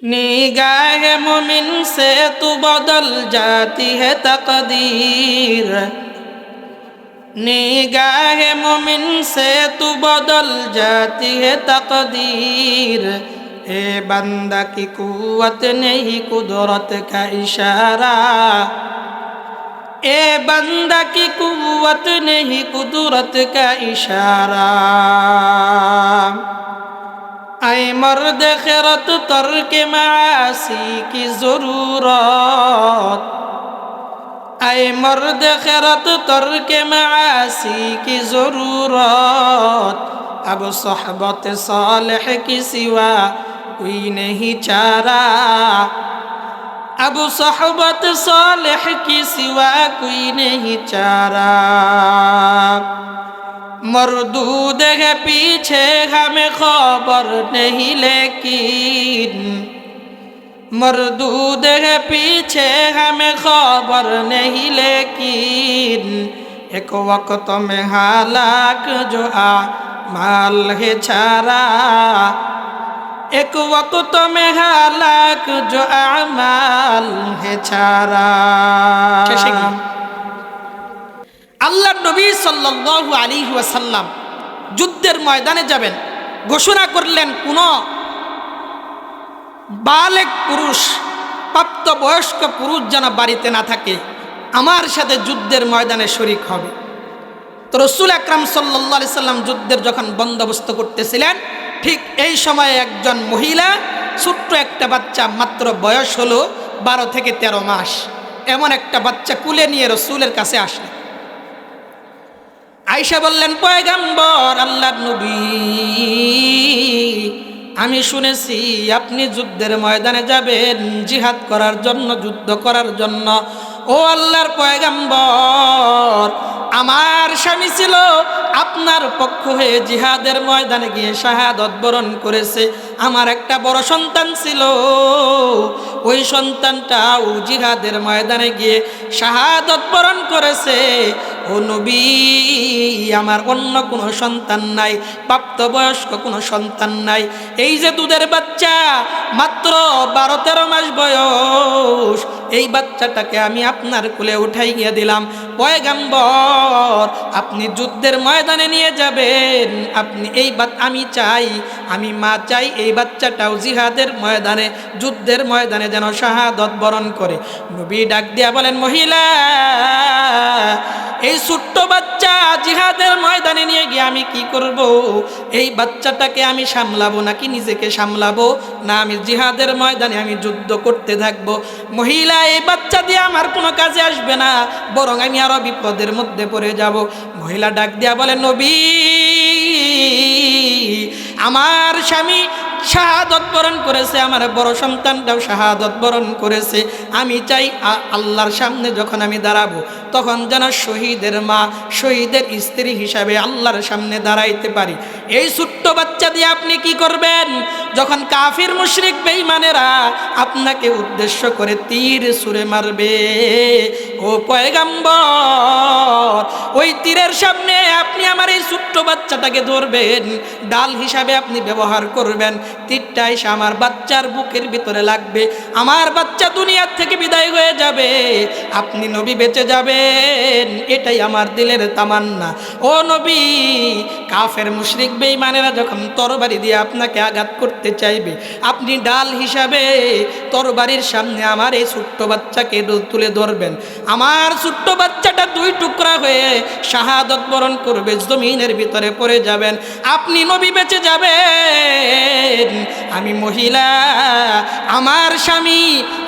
निगाह मोमिन से तू बदल जाती है तकदीर, निगाह मोमिन से तू बदल जाती है तकदीर। ए बंदा की कुव्वत नहीं कुदरत का इशारा, ए बंदा की कुव्वत नहीं कुदरत का इशारा। ऐ मर्द खिरत तर्क मासी की ज़रूरत, ऐ मर्द खिरत तर्क मासी की ज़रूरत। अब सोहबत सालिह की सिवा कोई नहीं चारा, अब सोहबत सालिह की सिवा कोई नहीं चारा। मरदूद है पीछे हमें खबर नहीं लेकिन, मरदूद है पीछे हमें खबर नहीं लेकिन। एक वक्त में हालाक जो आमाल है छारा, एक वक्त में हालाक जो आमाल है छारा। আল্লাহ নবী সাল্লাল্লাহু আলাইহি ওয়াসাল্লাম যুদ্ধের ময়দানে যাবেন, ঘোষণা করলেন কোন বালেগ পুরুষ, প্রাপ্তবয়স্ক পুরুষ যেন বাড়িতে না থাকে, আমার সাথে যুদ্ধের ময়দানে শরীক হবে। তো রাসূল আকরাম সাল্লাল্লাহু আলাইহি সাল্লাম যুদ্ধের যখন বন্দোবস্ত করতেছিলেন, ঠিক এই সময়ে একজন মহিলা, ছোট্ট একটা বাচ্চা, মাত্র বয়স হলো 12 থেকে 13 মাস, এমন একটা বাচ্চা কুলে নিয়ে রাসূলের কাছে আসলেন। আয়েশা বললেন, পয়গম্বর আল্লাহর নবী, আমি শুনেছি আপনি যুদ্ধের ময়দানে যাবেন জিহাদ করার জন্য, যুদ্ধ করার জন্য। ও আল্লাহর পয়গম্বর, আমার স্বামী ছিল আপনার পক্ষ হয়ে জিহাদের ময়দানে গিয়ে শাহাদত বরণ করেছে। আমার একটা বড় সন্তান ছিল, ওই সন্তানটাও জিহাদের ময়দানে গিয়ে শাহাদত বরণ করেছে। ও নবী, আমার অন্য কোনো সন্তান নাই, প্রাপ্তবয়স্ক কোনো সন্তান নাই। এই যে দুধের বাচ্চা, মাত্র 12-13 মাস বয়স, এই বাচ্চাটাকে আমি আপনার কোলে উঠাই গিয়ে দিলাম। পয়গম্বর, আপনি যুদ্ধের ময়দানে নিয়ে যাবেন, আপনি এই আমি চাই, আমি মা চাই এই বাচ্চাটাও জিহাদের ময়দানে, যুদ্ধের ময়দানে যেন শাহাদত বরণ করে। নবী ডাক দিয়া বলেন, মহিলা, এই ছোট্ট বাচ্চা জিহাদের ময়দানে নিয়ে গিয়ে আমি কি করব? এই বাচ্চাটাকে আমি সামলাবো নাকি নিজেকে সামলাবো? না, আমি জিহাদের ময়দানে আমি যুদ্ধ করতে থাকবো। মহিলা, এই বাচ্চা দিয়ে আমার কোনো কাজে আসবে না, বরং আমি আরো বিপদের মধ্যে পড়ে যাব। মহিলা ডাক দিয়া বলে, নবী, আমার স্বামী শাহাদত বরণ করেছে, আমার বড় সন্তানটাও শাহাদত বরণ করেছে। আমি চাই আল্লাহর সামনে যখন আমি দাঁড়াবো, তখন যেন শহীদের মা, শহীদের স্ত্রী হিসাবে আল্লাহর সামনে দাঁড়াইতে পারি। এই ছোট্ট বাচ্চা দিয়ে আপনি কি করবেন? যখন কাফির মুশরিক বেঈমানেরা আপনাকে উদ্দেশ্য করে তীর ছুঁড়ে মারবে, ও পয়গম্বর, ওই তীরের সামনে আপনি আমার এই ছোট্ট বাচ্চাটাকে ধরবেন, ডাল হিসাবে আপনি ব্যবহার করবেন। তীরটা এসে আমার বাচ্চার বুকের ভিতরে লাগবে, আমার বাচ্চা দুনিয়ার থেকে বিদায় হয়ে যাবে, আপনি নবী বেঁচে যাবেন, এটাই আমার দিলের তামান্না। ও নবী, কাফের মুশরিক বেঈমানেরা যখন তরবারি দিয়ে আপনাকে আঘাত করতে চাইবে, আপনি ডাল হিসাবে তরবারির সামনে আমার এই ছোট্ট বাচ্চাকে তুলে ধরবেন। আমার ছোট্ট বাচ্চাটা 2 টুকরা হয়ে শাহাদত বরণ করবে, জমিনের ভিতরে পড়ে যাবেন, আপনি নবী বেঁচে যাবেন। আমি মহিলা, আমার স্বামী,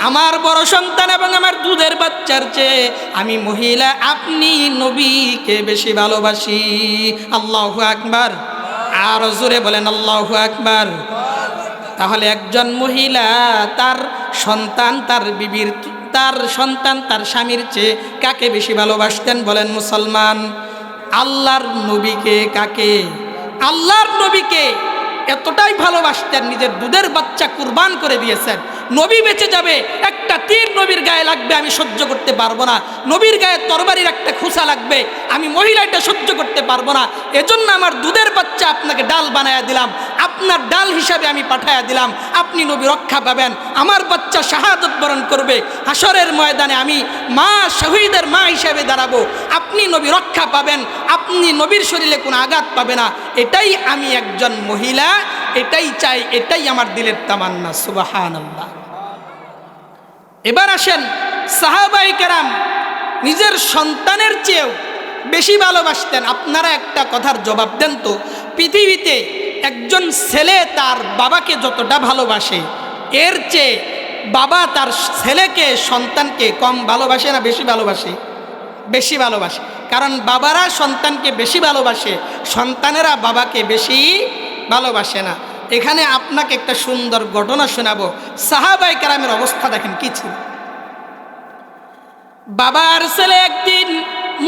আমার বড় সন্তান এবং আমার দুধের বাচ্চার চেয়ে আমি মহিলা, আপনি নবীকে বেশি ভালোবাসি। আল্লাহু আকবার, আর জোরে বলেন আল্লাহু আকবার। তাহলে একজন মহিলা তার সন্তান, তার বিবির, তার সন্তান তার স্বামীর চেয়ে কাকে বেশি ভালোবাসতেন বলেন মুসলমান? আল্লাহর নবীকে। কাকে? আল্লাহর নবীকে এতটাই ভালোবাসতেন, নিজের দুধের বাচ্চা কুরবান করে দিয়েছেন। নবী বেঁচে যাবে, একটা তীর নবীর গায়ে লাগবে, আমি সহ্য করতে পারবো না। নবীর গায়ে তরবারির একটা খোঁচা লাগবে, আমি মহিলাটা সহ্য করতে পারবো না। এজন্য আমার দুধের বাচ্চা আপনাকে ডাল বানায়া দিলাম, আপনার ডাল হিসাবে আমি পাঠায়া দিলাম, আপনি নবী রক্ষা পাবেন। আমার বাচ্চা শাহাদত বরণ করবে, হাসরের ময়দানে আমি মা শহীদের মা হিসাবে দাঁড়াবো, আপনি নবী রক্ষা পাবেন, আপনি নবীর শরীরে কোনো আঘাত পাবে না। এটাই আমি একজন মহিলা, এটাই চাই, এটাই আমার দিলের তামান্না। সুবহানাল্লাহ। এবার আসেন, সাহাবায়ে কেরাম নিজের সন্তানের চেয়েও বেশি ভালোবাসতেন। আপনারা একটা কথার জবাব দেন তো, পৃথিবীতে একজন ছেলে তার বাবাকে যতটা ভালোবাসে, এর চেয়ে বাবা তার ছেলেকে সন্তানকে কম ভালোবাসে না বেশি ভালোবাসে? বেশি ভালোবাসে। কারণ বাবারা সন্তানকে বেশি ভালোবাসে, সন্তানেরা বাবাকে বেশি ভালোবাসে না। এখানে আপনাকে একটা সুন্দর ঘটনা শোনাবো। সাহাবায়ে কেরামের অবস্থা দেখেন কি ছিল। বাবার ছেলে একদিন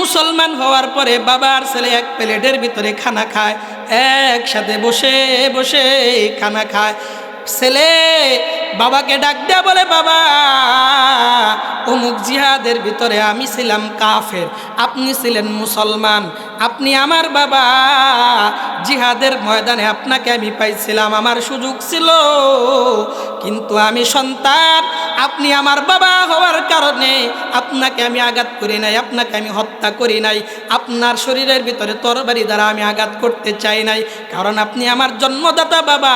মুসলমান হওয়ার পরে বাবার ছেলে এক প্লেটের ভিতরে খানা খায়, একসাথে বসে বসে খানা খায়। ছেলে বাবাকে ডাক দেয়া বলে, বাবা অমুক জিহাদের ভিতরে আমি ছিলাম কাফের, আপনি ছিলেন মুসলমান, আপনি আমার বাবা, জিহাদের ময়দানে আপনাকে আমি পাইছিলাম, আমার সুযোগ ছিল, কিন্তু আমি সন্তান, আপনি আমার বাবা হওয়ার কারণে আপনাকে আমি আঘাত করি নাই, আপনাকে আমি হত্যা করি নাই, আপনার শরীরের ভিতরে তরবারি দ্বারা আমি আঘাত করতে চাই নাই, কারণ আপনি আমার জন্মদাতা বাবা,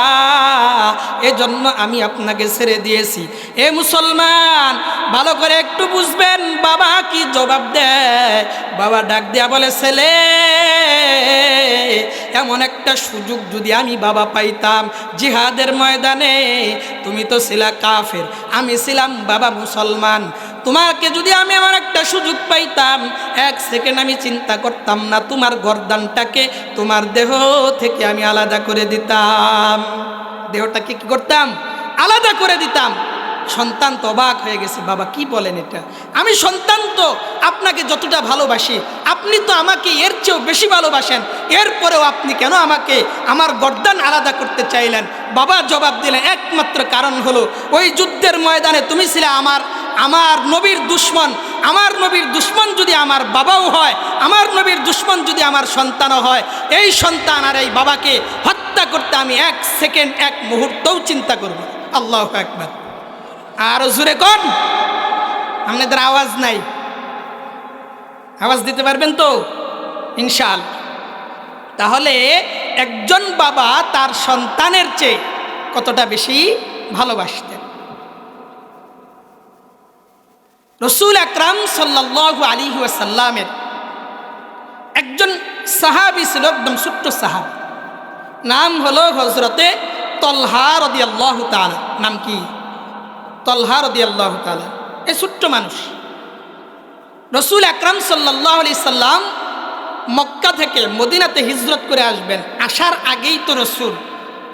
এজন্য আমি আপনাকে ছেড়ে দিয়েছি। এ মুসলমান, ভালো করে একটু বুঝবেন বাবা কি জবাব দেয়। বাবা ডাক দেয়া বলে, ছেলে এমন একটা সুযোগ যদি আমি বাবা পাইতাম জিহাদের ময়দানে, তুমি তো ছিলা কাফের, আমি ছিলাম বাবা মুসলমান, তোমাকে যদি আমি এমন একটা সুযোগ পাইতাম, এক সেকেন্ড আমি চিন্তা করতাম না, তোমার গর্দানটাকে তোমার দেহ থেকে আমি আলাদা করে দিতাম, দেহটাকে কি করতাম? আলাদা করে দিতাম। সন্তান তো অবাক হয়ে গেছে, বাবা কি বলেন এটা? আমি সন্তান তো আপনাকে যতটা ভালোবাসি, আপনি তো আমাকে এর চেয়েও বেশি ভালোবাসেন, এরপরেও আপনি কেন আমাকে আমার গর্দান আলাদা করতে চাইলেন? বাবা জবাব দিলেন, একমাত্র কারণ হলো ওই যুদ্ধের ময়দানে তুমি ছিলে আমার নবীর দুশ্মন, আমার নবীর দুশ্মন যদি আমার বাবাও হয়, আমার নবীর দুশ্মন যদি আমার সন্তানও হয়, এই সন্তান আর এই বাবাকে হত্যা করতে আমি এক সেকেন্ড, এক মুহূর্তও চিন্তা করব। আল্লাহু আকবার। আর জোরে কোন, আপনাদের আওয়াজ নাই, আওয়াজ দিতে পারবেন তো ইনশাআল্লাহ? তাহলে একজন বাবা তার সন্তানের চেয়ে কতটা বেশি ভালোবাসতেন। রাসূল আকরাম সাল্লাল্লাহু আলাইহি ওয়াসাল্লামের একজন সাহাবী ছিল, একদম ছোট্ট সাহাবী, নাম হলো হযরতে তলহা রাদিয়াল্লাহু তাআলা। নাম কি? তলহা রাদিয়াল্লাহু তাআলা। এই ছোট্ট মানুষ রাসূল আকরাম সাল্লাল্লাহু আলাইহি সাল্লাম মক্কা থেকে মদিনাতে হিজরত করে আসবেন। আসার আগেই তো রাসূল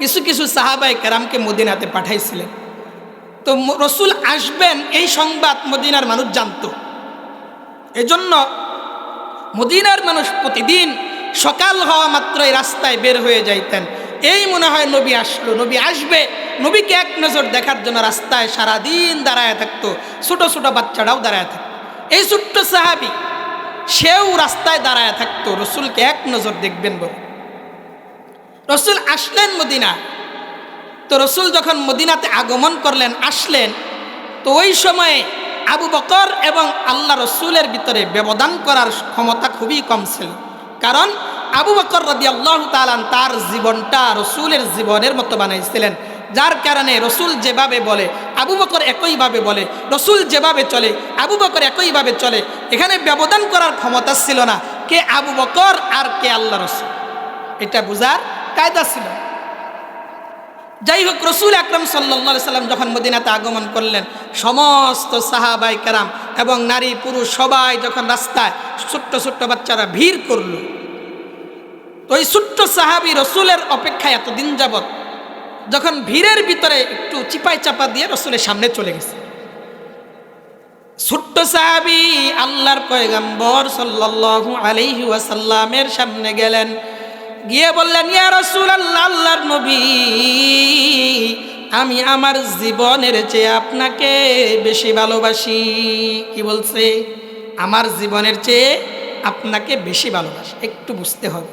কিছু কিছু সাহাবায়ে কেরামকে মদিনাতে পাঠাইছিলেন। তো রাসূল আসবেন এই সংবাদ মদিনার মানুষ জানতো, এজন্য মদিনার মানুষ প্রতিদিন সকাল হওয়া মাত্রই রাস্তায় বের হয়ে যাইতেন। এই মনে হয় নবী আসলো, নবী আসবে, নবীকে এক নজর দেখার জন্য রাস্তায় সারাদিন দাঁড়ায় থাকতো। ছোট ছোট বাচ্চারাও দাঁড়ায় থাকতো। এই ছোট্ট সাহাবী সেও রাস্তায় দাঁড়ায় থাকতো, রসুলকে এক নজর দেখবেন বলে। রসুল আসলেন মদিনা। তো রসুল যখন মদিনাতে আগমন করলেন, আসলেন, তো ওই সময়ে আবু বকর এবং আল্লাহ রসুলের ভিতরে ব্যবধান করার ক্ষমতা খুবই কম ছিল। কারণ আবু বকর রাদিয়াল্লাহু তাআলা তার জীবনটা রসুলের জীবনের মতো বানাইছিলেন, যার কারণে রসুল যেভাবে বলে আবু বকর একইভাবে বলে, রসুল যেভাবে চলে আবু বকর একইভাবে চলে। এখানে ব্যবধান করার ক্ষমতা ছিল না, কে আবু বকর আর কে আল্লাহ রসুল, এটা বুঝার কায়দা ছিল। যাই হোক, রসুল আকরাম সাল্লাল্লাহু আলাইহি সাল্লাম যখন মদিনাতে আগমন করলেন, সমস্ত সাহাবায়ে কেরাম এবং নারী পুরুষ সবাই যখন রাস্তায়, ছোট্ট ছোট্ট বাচ্চারা ভিড় করল, তো ওই ছোট্ট সাহাবী রসুলের অপেক্ষায় এতদিন যাবত যখন ভিড়ের ভিতরে একটু চিপাই চাপা দিয়ে রসুলের সামনে চলে গেছে। ছোট্ট সাহাবী আল্লাহর পয়গম্বর সাল্লাল্লাহু আলাইহি ওয়াসাল্লামের সামনে গেলেন, গিয়ে বললেন, ইয়া রাসূলুল্লাহ, আল্লাহর নবী, আমি আমার জীবনের চেয়ে আপনাকে বেশি ভালোবাসি। কি বলছে? আমার জীবনের চেয়ে আপনাকে বেশি ভালোবাসি। একটু বুঝতে হবে।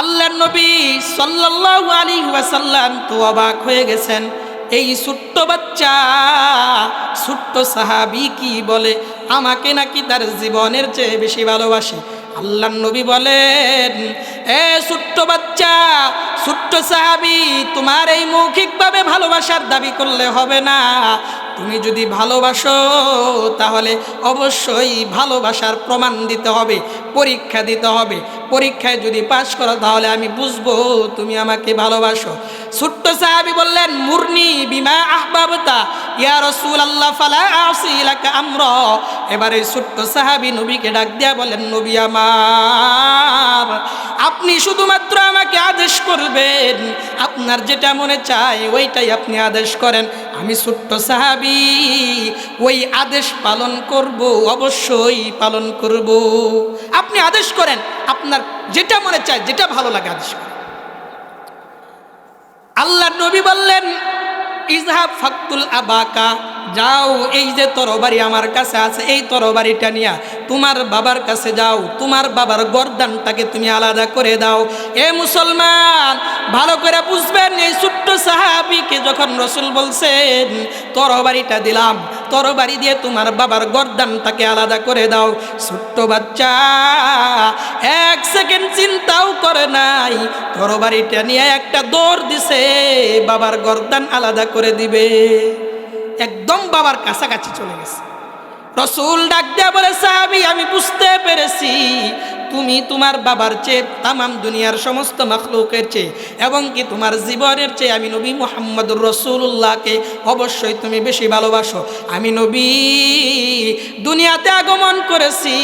আল্লাহর নবী সাল্লাল্লাহু আলাইহি ওয়াসাল্লাম তো অবাক হয়ে গেছেন। এই ছোট্ট বাচ্চা, ছোট্ট সাহাবী কি বলে আমাকে নাকি তার জীবনের চেয়ে বেশি ভালোবাসে। আল্লাহর নবী বলেন, এ ছোট্ট বাচ্চা, ছোট্ট সাহাবী, তোমার এই মৌখিকভাবে ভালোবাসার দাবি করলে হবে না। তুমি যদি ভালোবাসো তাহলে অবশ্যই ভালোবাসার প্রমাণ দিতে হবে, পরীক্ষা দিতে হবে। পরীক্ষায় যদি পাশ করো তাহলে আমি বুঝবো তুমি আমাকে ভালোবাসো। ছোট্ট সাহাবী বললেন, মুরনি বিমা আহবাবতা ইয়া রাসূলুল্লাহ ফালা আসি লাকা আমরা। এবারে ছোট্ট সাহাবী নবীকে ডাক দিয়া বলেন, নবী আমার, আপনি শুধুমাত্র আমাকে আদেশ করবেন, আপনার যেটা মনে চায় ওইটাই আপনি আদেশ করেন। আমি ছোট্ট সাহাবী ওই আদেশ পালন করব, অবশ্যই পালন করব। আপনি আদেশ করেন, আপনার যেটা মনে চায়, যেটা ভালো লাগে আদেশ করেন। আল্লাহর নবী বললেন, ইজহাব ফাকতুল আবাকা, যাও, এই যে তরবারি আমার কাছে আছে, এই তরবারিটা নিয়া তোমার বাবার কাছে যাও, তোমার বাবার গর্দানটাকে তুমি আলাদা করে দাও। এ মুসলমান, ভালো করে বুঝবেন, এই ছোট্ট সাহাবীকে যখন রাসূল বলছেন তরবারিটা দিলাম, তরবারি দিয়ে তোমার বাবার গর্দানটাকে আলাদা করে দাও, ছোট্ট বাচ্চা এক সেকেন্ড চিন্তাও করে নাই, তরবারিটা নিয়ে একটা দৌড় দিছে, বাবার গর্দান আলাদা করে দিবে। একদম বাবার কাছাকাছি চলে গেছে। রাসূল ডাক দিয়া বলে, সাহাবী, আমি বুঝতে পেরেছি তুমি তোমার বাবার চেয়ে, তামাম দুনিয়ার সমস্ত মাখলুকের চেয়ে, এবং কি তোমার জীবনের চেয়ে আমি নবী মুহাম্মদুর রাসূলুল্লাহকে অবশ্যই তুমি বেশি ভালোবাসো। আমি নবী দুনিয়াতে আগমন করেছি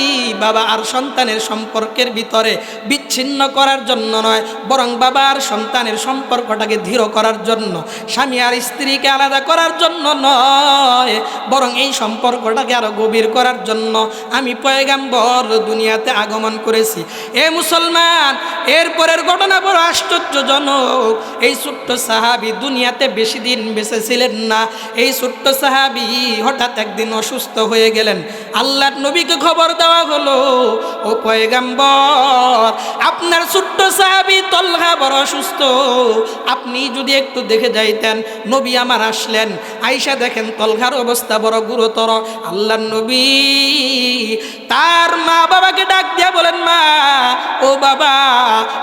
বাবা আর সন্তানের সম্পর্কের ভিতরে বিচ্ছিন্ন করার জন্য নয়, বরং বাবা আর সন্তানের সম্পর্কটাকে দৃঢ় করার জন্য, স্বামী আর স্ত্রীকে আলাদা করার জন্য নয়, বরং এই সম্পর্কটাকে আরো গভীর করার জন্য আমি পয়গাম্বর দুনিয়াতে আগমন করেছি। এ মুসলমান, এরপরের ঘটনা বড় আশ্চর্যজনক। এই ছোট্ট সাহাবী দুনিয়াতে বেশি দিন বেঁচে ছিলেন না। এই ছোট্ট সাহাবী হঠাৎ একদিন অসুস্থ হয়ে গেলেন। আল্লাহর নবীকে খবর দেওয়া হলো, ও পয়গাম্বর, আপনার ছোট্ট সাহাবী তলহা বড় অসুস্থ, আপনি যদি একটু দেখে যাইতেন। নবী আমার আসলেন, আয়েশা দেখেন তলহার অবস্থা বড় গুরুতর। আল্লাহর নবী তার মা বাবাকে ডাক দিয়া বলেন, মা, ও বাবা,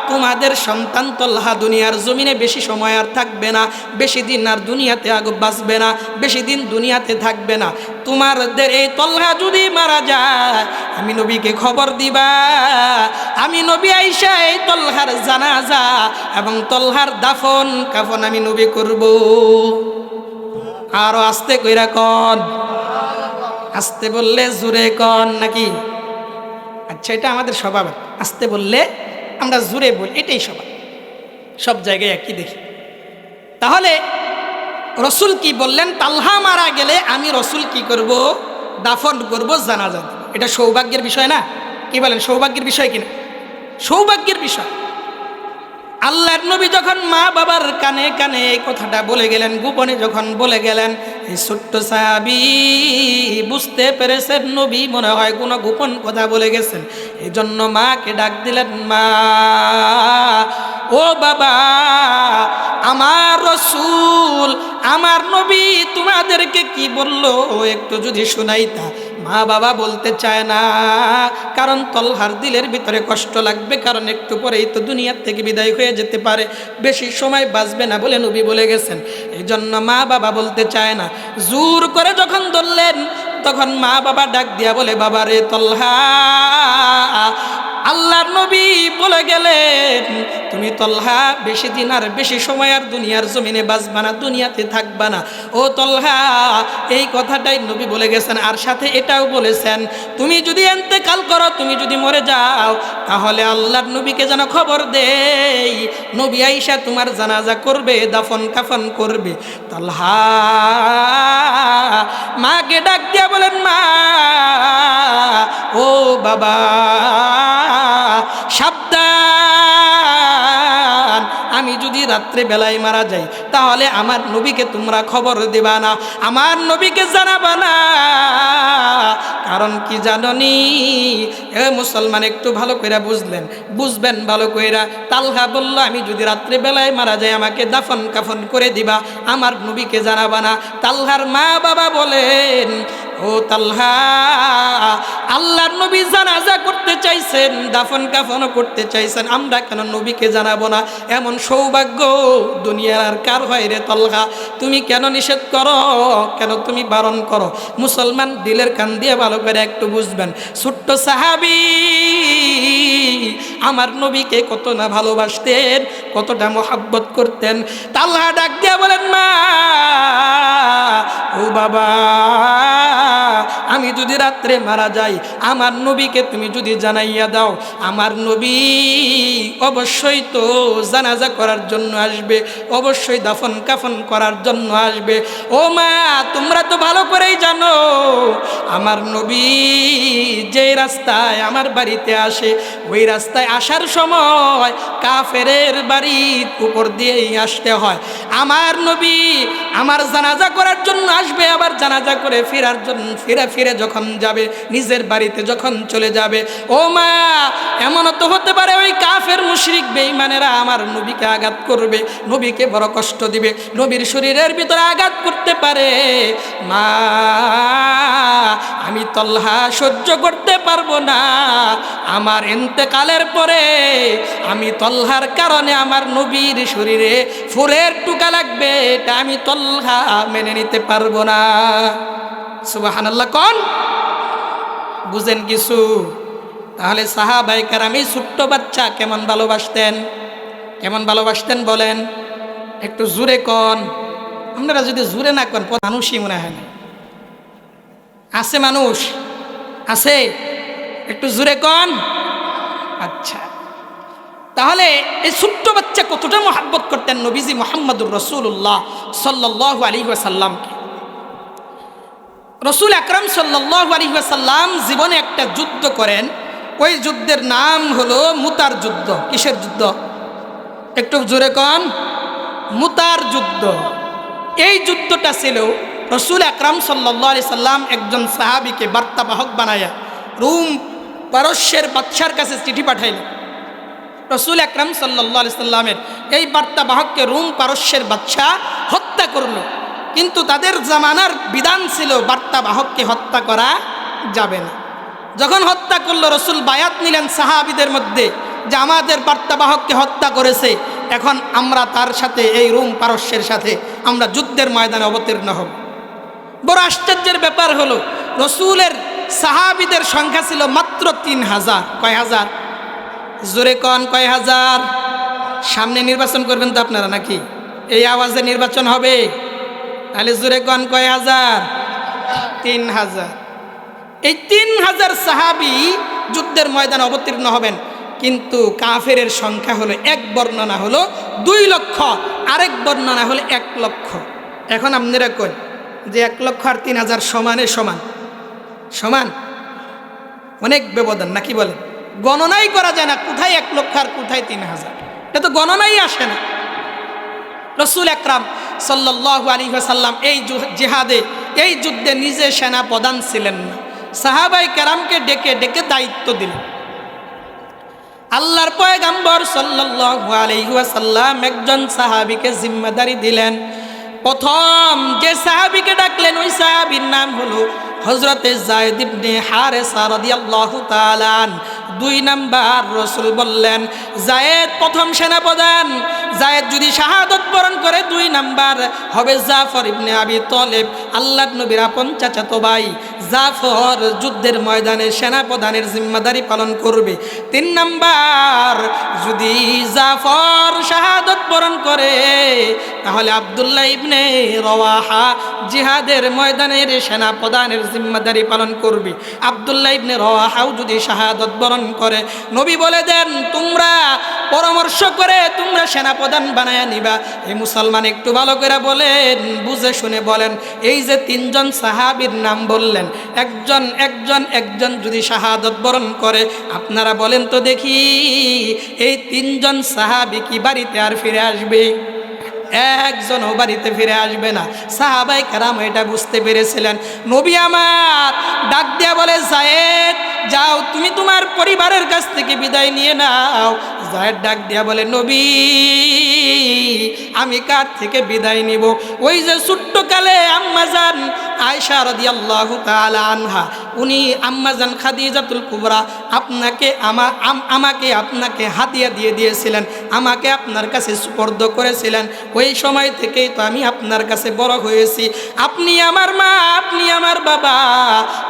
তোমাদের সন্তান তলহা দুনিয়ার জমিনে বেশি সময় আর থাকবে না, বেশি দিন আর দুনিয়াতে বাঁচবে না, বেশি দিন দুনিয়াতে থাকবে না। তোমাদের এই তলহা যদি মারা যায়, আমি নবীকে খবর দিবা, আমি নবী আয়েশা এই তলহার জানাজা এবং তলহার দাফন কাফন আমি নবী করব। আরো আস্তে কইরা কন, আস্তে বললে জোরে কন নাকি? আচ্ছা, এটা আমাদের স্বভাব, আস্তে বললে আমরা জোরে বলি, এটাই স্বভাব, সব জায়গায় একই দেখি। তাহলে রসুল কি বললেন? তালহা মারা গেলে আমি রসুল কি করব? দাফন করব, জানাজা দেব। এটা সৌভাগ্যের বিষয় না? কি বলেন, সৌভাগ্যের বিষয় কিনা? সৌভাগ্যের বিষয়। আল্লাহর নবী যখন মা বাবার কানে কানে এই কথাটা বলে গেলেন, গোপনে যখন বলে গেলেন, এই ছোট্ট সাহাবী বুঝতে পেরেছেন নবী মনে হয় কোনো গোপন কথা বলে গেছেন। এই জন্য মাকে ডাক দিলেন, মা, ও বাবা, আমার রসূল, আমার নবী তোমাদেরকে কি বললো একটু যদি শুনাইতা। মা বাবা বলতে চায় না, কারণ তলহার দিলের ভিতরে কষ্ট লাগবে, কারণ একটু পরেই তো দুনিয়ার থেকে বিদায় হয়ে যেতে পারে, বেশি সময় বাঁচবে না বলে নবী বলে গেছেন। এই জন্য মা বাবা বলতে চায় না। জোর করে যখন ধরলেন, তখন মা বাবা ডাক দিয়া বলে, বাবা রে তলহা, আল্লাহর নবী বলে গেলেন তুমি তলহা বেশি দিন আর বেশি সময় আর দুনিয়ার জমিনে বাঁচবা না, দুনিয়াতে থাকবা না। ও তলহা, এই কথাটাই নবী বলে গেছেন। আর সাথে এটাও বলেছেন, তুমি যদি ইন্তেকাল করো, তুমি যদি মরে যাও, তাহলে আল্লাহর নবীকে যেন খবর দেই, নবী আয়েশা তোমার জানাজা করবে, দাফন কাফন করবে। তলহা মাকে ডাক দিয়া বলেন, মা, ও বাবা, সাবধান, আমি যদি রাত্রে বেলায় মারা যাই তাহলে আমার নবীকে তোমরা খবর দেবা না, আমার নবীকে জানাবা না। কারণ কি জাননি এ মুসলমান, একটু ভালো করে বুঝবেন ভালো কইরা। তালহা বলল, আমি যদি রাত্রে বেলায় মারা যাই আমাকে দাফন কাফন করে দিবা, আমার নবীকে জানাবা না। তালহার মা বাবা বলেন, ও তালহা, আল্লাহর নবী জানাজা করতে চাইছেন, দাফন কাফনও করতে চাইছেন, আমরা কেন নবীকে জানাবো না? এমন সৌভাগ্য দুনিয়ার আর কার হয় রে তালহা? তুমি কেন নিষেধ করো, কেন তুমি বারণ করো? মুসলমান দিলের কান দিয়ে ভালো করে একটু বুঝবেন। ছোট্ট সাহাবী আমার নবীকে কত না ভালোবাসতেন, কতটা মোহাব্বত করতেন। তালহা ডাক দিয়া বলেন, মা, ও বাবা, আমি যদি রাত্রে মারা যাই আমার নবীকে তুমি যদি জানাইয়া দাও, আমার নবী অবশ্যই তো জানাজা করার জন্য আসবে, অবশ্যই দাফন কাফন করার জন্য আসবে। ও মা, তোমরা তো ভালো করেই জানো আমার নবী যেই রাস্তায় আমার বাড়িতে আসে ওই রাস্তায় আসার সময় কাফেরের বাড়ির উপর দিয়েই আসতে হয়। আমার নবী আমার জানাজা করার জন্য আসবে, আবার জানাজা করে ফেরার জন্য ফিরে যখন যাবে নিজের বাড়িতে যখন চলে যাবে, ও মা, এমনও তো হতে পারে ওই কাফের মুশরিক বেঈমানেরা আমার নবীকে আঘাত করবে, নবীকে বড় কষ্ট দিবে, নবীর শরীরের ভিতরে আঘাত করতে পারে। মা, আমি তালহা সহ্য করতে পারবো না, আমার ইন্তেকালের পরে আমি তালহার কারণে আমার নবীর শরীরে ফুলের টুকা লাগবে, এটা আমি তালহা মেনে নিতে পারবো না। সুবহানাল্লাহ। কোন বুঝেন কিছু? তাহলে সাহাবায়ে কেরাম এই ছোট্ট বাচ্চা কেমন ভালোবাসতেন বলেন, একটু জোরে কোন। আপনারা যদি জোরে না কোন মানুষই মনে হয় না। আছে মানুষ আছে, একটু জোরে কোন। আচ্ছা, তাহলে এই ছোট্ট বাচ্চা কতটা মহাব্বত করতেন নবীজি মুহাম্মদুর রাসূলুল্লাহ সাল্লাল্লাহু আলাইহি ওয়াসাল্লামকে। রসুল আকরাম সাল্লাল্লাহু আলাইহি ওয়াসাল্লাম জীবনে একটা যুদ্ধ করেন, ওই যুদ্ধের নাম হলো মুতার যুদ্ধ। কিসের যুদ্ধ? একটু জোরে কোন। মুতার যুদ্ধ। এই যুদ্ধটা ছিল রসুল আকরাম সাল্লাল্লাহু আলাইহি সাল্লাম একজন সাহাবীকে বার্তাবাহক বানায়া রোম পারস্যের বাদশার কাছে চিঠি পাঠাইলেন। রসুল আকরাম সাল্লাল্লাহু আলাইহি সাল্লামের এই বার্তাবাহককে রোম পারস্যের বাদশা হত্যা করলো, কিন্তু তাদের জামানার বিধান ছিল বার্তাবাহককে হত্যা করা যাবে না। যখন হত্যা করলো, রসুল বায়াত নিলেন সাহাবীদের মধ্যে যে আমাদের বার্তাবাহককে হত্যা করেছে, এখন আমরা তার সাথে এই রোম পারস্যের সাথে আমরা যুদ্ধের ময়দানে অবতীর্ণ হব। বড় আশ্চর্যের ব্যাপার হলো, রসুলের সাহাবীদের সংখ্যা ছিল মাত্র 3000। কয় হাজার? জোরে কন, কয় হাজার? সামনে নির্বাচন করবেন তো আপনারা নাকি? এই আওয়াজে নির্বাচন হবে? তাহলে জোরে কন, কয় হাজার? 3000। এই 3000 সাহাবী যুদ্ধের ময়দানে অবতীর্ণ হবেন, কিন্তু কাফেরের সংখ্যা হলো, এক বর্ণনা হলো 2 লক্ষ, আরেক বর্ণনা হলো 1 লক্ষ। এখন আপনারা কোন যে 1 লক্ষ আর 3000 সমানে সমান? অনেক ব্যবধান, নাকি বলেন? গণনাই করা যায় না, কোথায় 1 লক্ষ আর কোথায় 3000, এটা তো গণনাই আসে না। রসুল আকরাম সাল্লাল্লাহু আলাইহি ওয়াসাল্লাম এই জিহাদে, এই যুদ্ধে নিজে সেনা প্রধান ছিলেন না, সাহাবায়ে কেরামকে ডেকে ডেকে দায়িত্ব দিলেন। আল্লাহর পয়গম্বর সাল্লাল্লাহু আলাইহি ওয়াসাল্লাম একজন সাহাবীকে জিম্মাদারি দিলেন। প্রথম যে সাহাবীকে ডাকলেন ওই সাহাবীর নাম হলো হযরতে যায়েদ ইবনে হারেসা রাদিয়াল্লাহু তাআলা। 2 নাম্বার রসুল বললেন, যায়েদ প্রথম সেনাপ্রধান, যায়েদ যদি শাহাদত বরণ করে 2 নাম্বার হবে জাফর ইবনে আবি তালেব, আল্লাহর নবীর আপন চাচাতো ভাই। জাফর যুদ্ধের ময়দানে সেনাপ্রধানের জিম্মাদারি পালন করবে। 3 নাম্বার যদি জাফর শাহাদত বরণ করে তাহলে আব্দুল্লাহ ইবনে রওয়াহা জিহাদের ময়দানের সেনাপ্রধানের জিম্মাদারি পালন করবে। আব্দুল্লাহ ইবনে রওয়াহাও যদি শাহাদত বরণ বরণ করে। নবী বলে দেন, তোমরা পরামর্শ করে তোমরা সেনাপ্রধান বানায়া নিবা। এই মুসলমান একটু ভালো করে বলেন, বুঝে শুনে বলেন, এই যে তিনজন সাহাবীর নাম বললেন, একজন একজন একজন যদি শাহাদত বরণ করে, আপনারা বলেন তো দেখি, এই তিনজন সাহাবী কি বাড়িতে আর ফিরে আসবে? একজনও বাড়িতে ফিরে আসবে না। সাহাবায়ে কেরাম এটা বুঝতে পেরেছিলেন। নবী আমার ডাক দিয়া বলে, যায়েদ যাও, তুমি তোমার পরিবারের কাছ থেকে বিদায় নিয়ে নাও। যায়েদ ডাক দিয়া বলে, নবী আমি কার থেকে বিদায় নিব? ওই যে ছোট্টকালে আম্মাজান আয়েশা রাদিয়াল্লাহু তাআলা আনহা, উনি আম্মাজান খাদিজাতুল কুবরা আপনাকে হাদিয়া দিয়ে দিয়েছিলেন, আমাকে আপনার কাছে সুপর্দ করেছিলেন। ওই সময় থেকেই তো আমি আপনার কাছে বড় হয়েছি। আপনি আমার মা, আপনি আমার বাবা,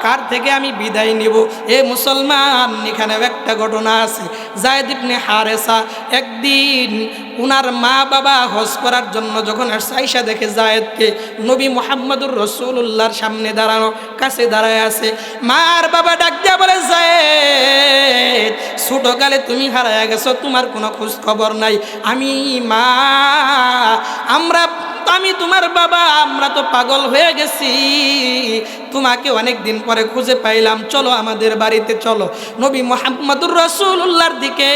কার থেকে আমি বিদায় নিব? এ মুসলমান, এখানে একটা ঘটনা আছে। যায়েদ ইবনে হারেসা একদিন উনার মা বাবা হজ করার জন্য যখন আয়েশা দেখে যায়েদকে নবী মুহাম্মদুর রাসূলুল্লাহর সামনে দাঁড়ানো, কাছে দাঁড়ায় আছে, মার বাবা ডাক দিয়া বলে, যায়েদ ছোটকালে তুমি হারায়া গেছো, তোমার কোনো খোঁজ খবর নাই। আমি মা, আমি তোমার বাবা, আমরা তো পাগল হয়ে গেছি, তোমাকে অনেক দিন পরে খুঁজে পাইলাম, চলো আমাদের বাড়িতে চলো। নবী মুহাম্মদুর রাসূলুল্লাহর দিকে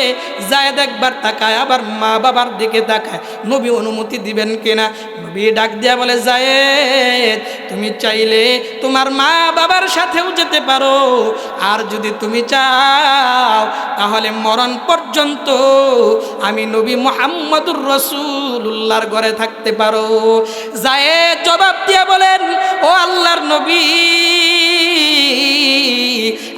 যায়েদ একবার তাকায়, আবার মা বাবার দিকে তাকায়, নবী অনুমতি দিবেন কিনা? নবী ডাক দিয়া বলে, যায়েদ তুমি চাইলে তোমার মা বাবার সাথেও যেতে পারো, আর যদি তুমি চাও তাহলে মরণ পর্যন্ত আমি নবী মুহাম্মদুর রাসূলুল্লাহর ঘরে থাকতে পারো। যায়েদ জবাব দিয়া বলেন, ও আল্লাহর নবী,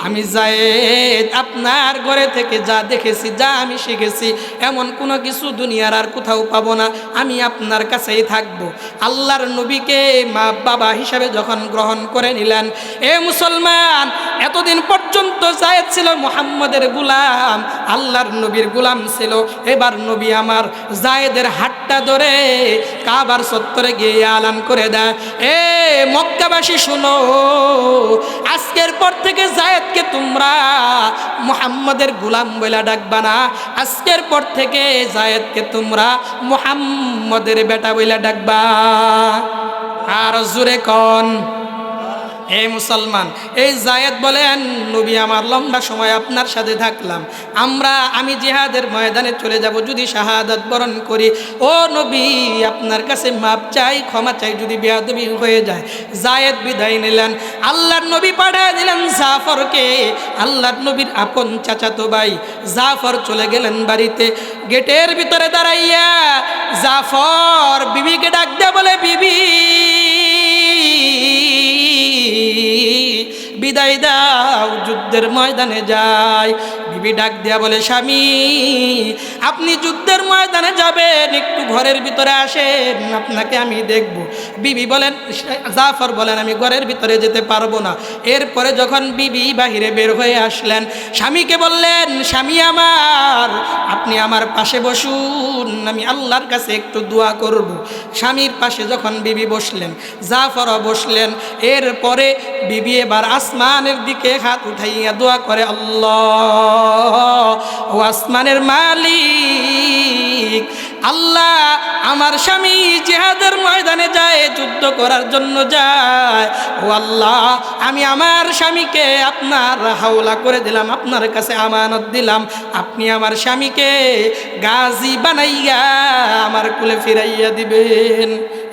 আমি যায়েদ আপনার ঘরে থেকে যা দেখেছি, যা আমি শিখেছি, এমন কোনো কিছু দুনিয়ার আর কোথাও পাবো না, আমি আপনার কাছেই থাকবো। আল্লাহর নবীকে মা বাবা হিসাবে যখন গ্রহণ করে নিলেন, এ মুসলমান, এতদিন পর্যন্ত যায়েদ ছিল মুহাম্মদের গোলাম, আল্লাহর নবীর গোলাম ছিল। এবার নবী আমার যায়েদের হাতটা ধরে কাবার চত্বরে গিয়ে আলান করে দেয়, এ মক্কাবাসী শুনো, আজকের পর থেকে যায়েদকে তোমরা মুহাম্মদের গোলাম বলে ডাকবা না, আজকের পর থেকে যায়েদকে তোমরা মুহাম্মদের বেটা বলে ডাকবা। আর জোরে কোন? এই মুসলমান, এই যায়েদ বলেন, নবী আমার লম্বা সময় আপনার সাথে থাকলাম, আমি জিহাদের ময়দানে চলে যাব, যদি শাহাদাত বরণ করি, ও নবী আপনার কাছে মাপ চাই, ক্ষমা চাই যদি বেয়াদবি হয়ে যায়। যায়েদ বিদায় নিলেন। আল্লাহর নবী পাঠিয়ে দিলেন জাফরকে, আল্লাহর নবীর আপন চাচাতো ভাই জাফর চলে গেলেন বাড়িতে। গেটের ভিতরে দাঁড়াইয়া জাফর বিবিকে ডাক দেয়া বলে, বিবি বিদায় দাও, যুদ্ধের ময়দানে যাই। বিবি ডাক দিয়া বলে, স্বামী আপনি যুদ্ধের ময়দানে যাবেন, একটু ঘরের ভিতরে আসেন, আপনাকে আমি দেখব। বিবি বলেন, জাফর বলেন, আমি ঘরের ভিতরে যেতে পারবো না। এরপরে যখন বিবি বাহিরে বের হয়ে আসলেন, স্বামীকে বললেন, স্বামী আমার, আপনি আমার পাশে বসুন, আমি আল্লাহর কাছে একটু দোয়া করব। স্বামীর পাশে যখন বিবি বসলেন, জাফরও বসলেন। এরপরে বিবি এবার আসমানের দিকে হাত উঠাইয়া দোয়া করে, আল্লাহ, ও আসমানের মালিক, আল্লাহ আমার স্বামী জিহাদের ময়দানে যায়, যুদ্ধ করার জন্য যায়, ও আল্লাহ আমি আমার স্বামীকে আপনার হাওলা করে দিলাম, আপনার কাছে আমানত দিলাম, আপনি আমার স্বামীকে গাজী বানাইয়া আমার কুলে ফিরাইয়া দিবেন।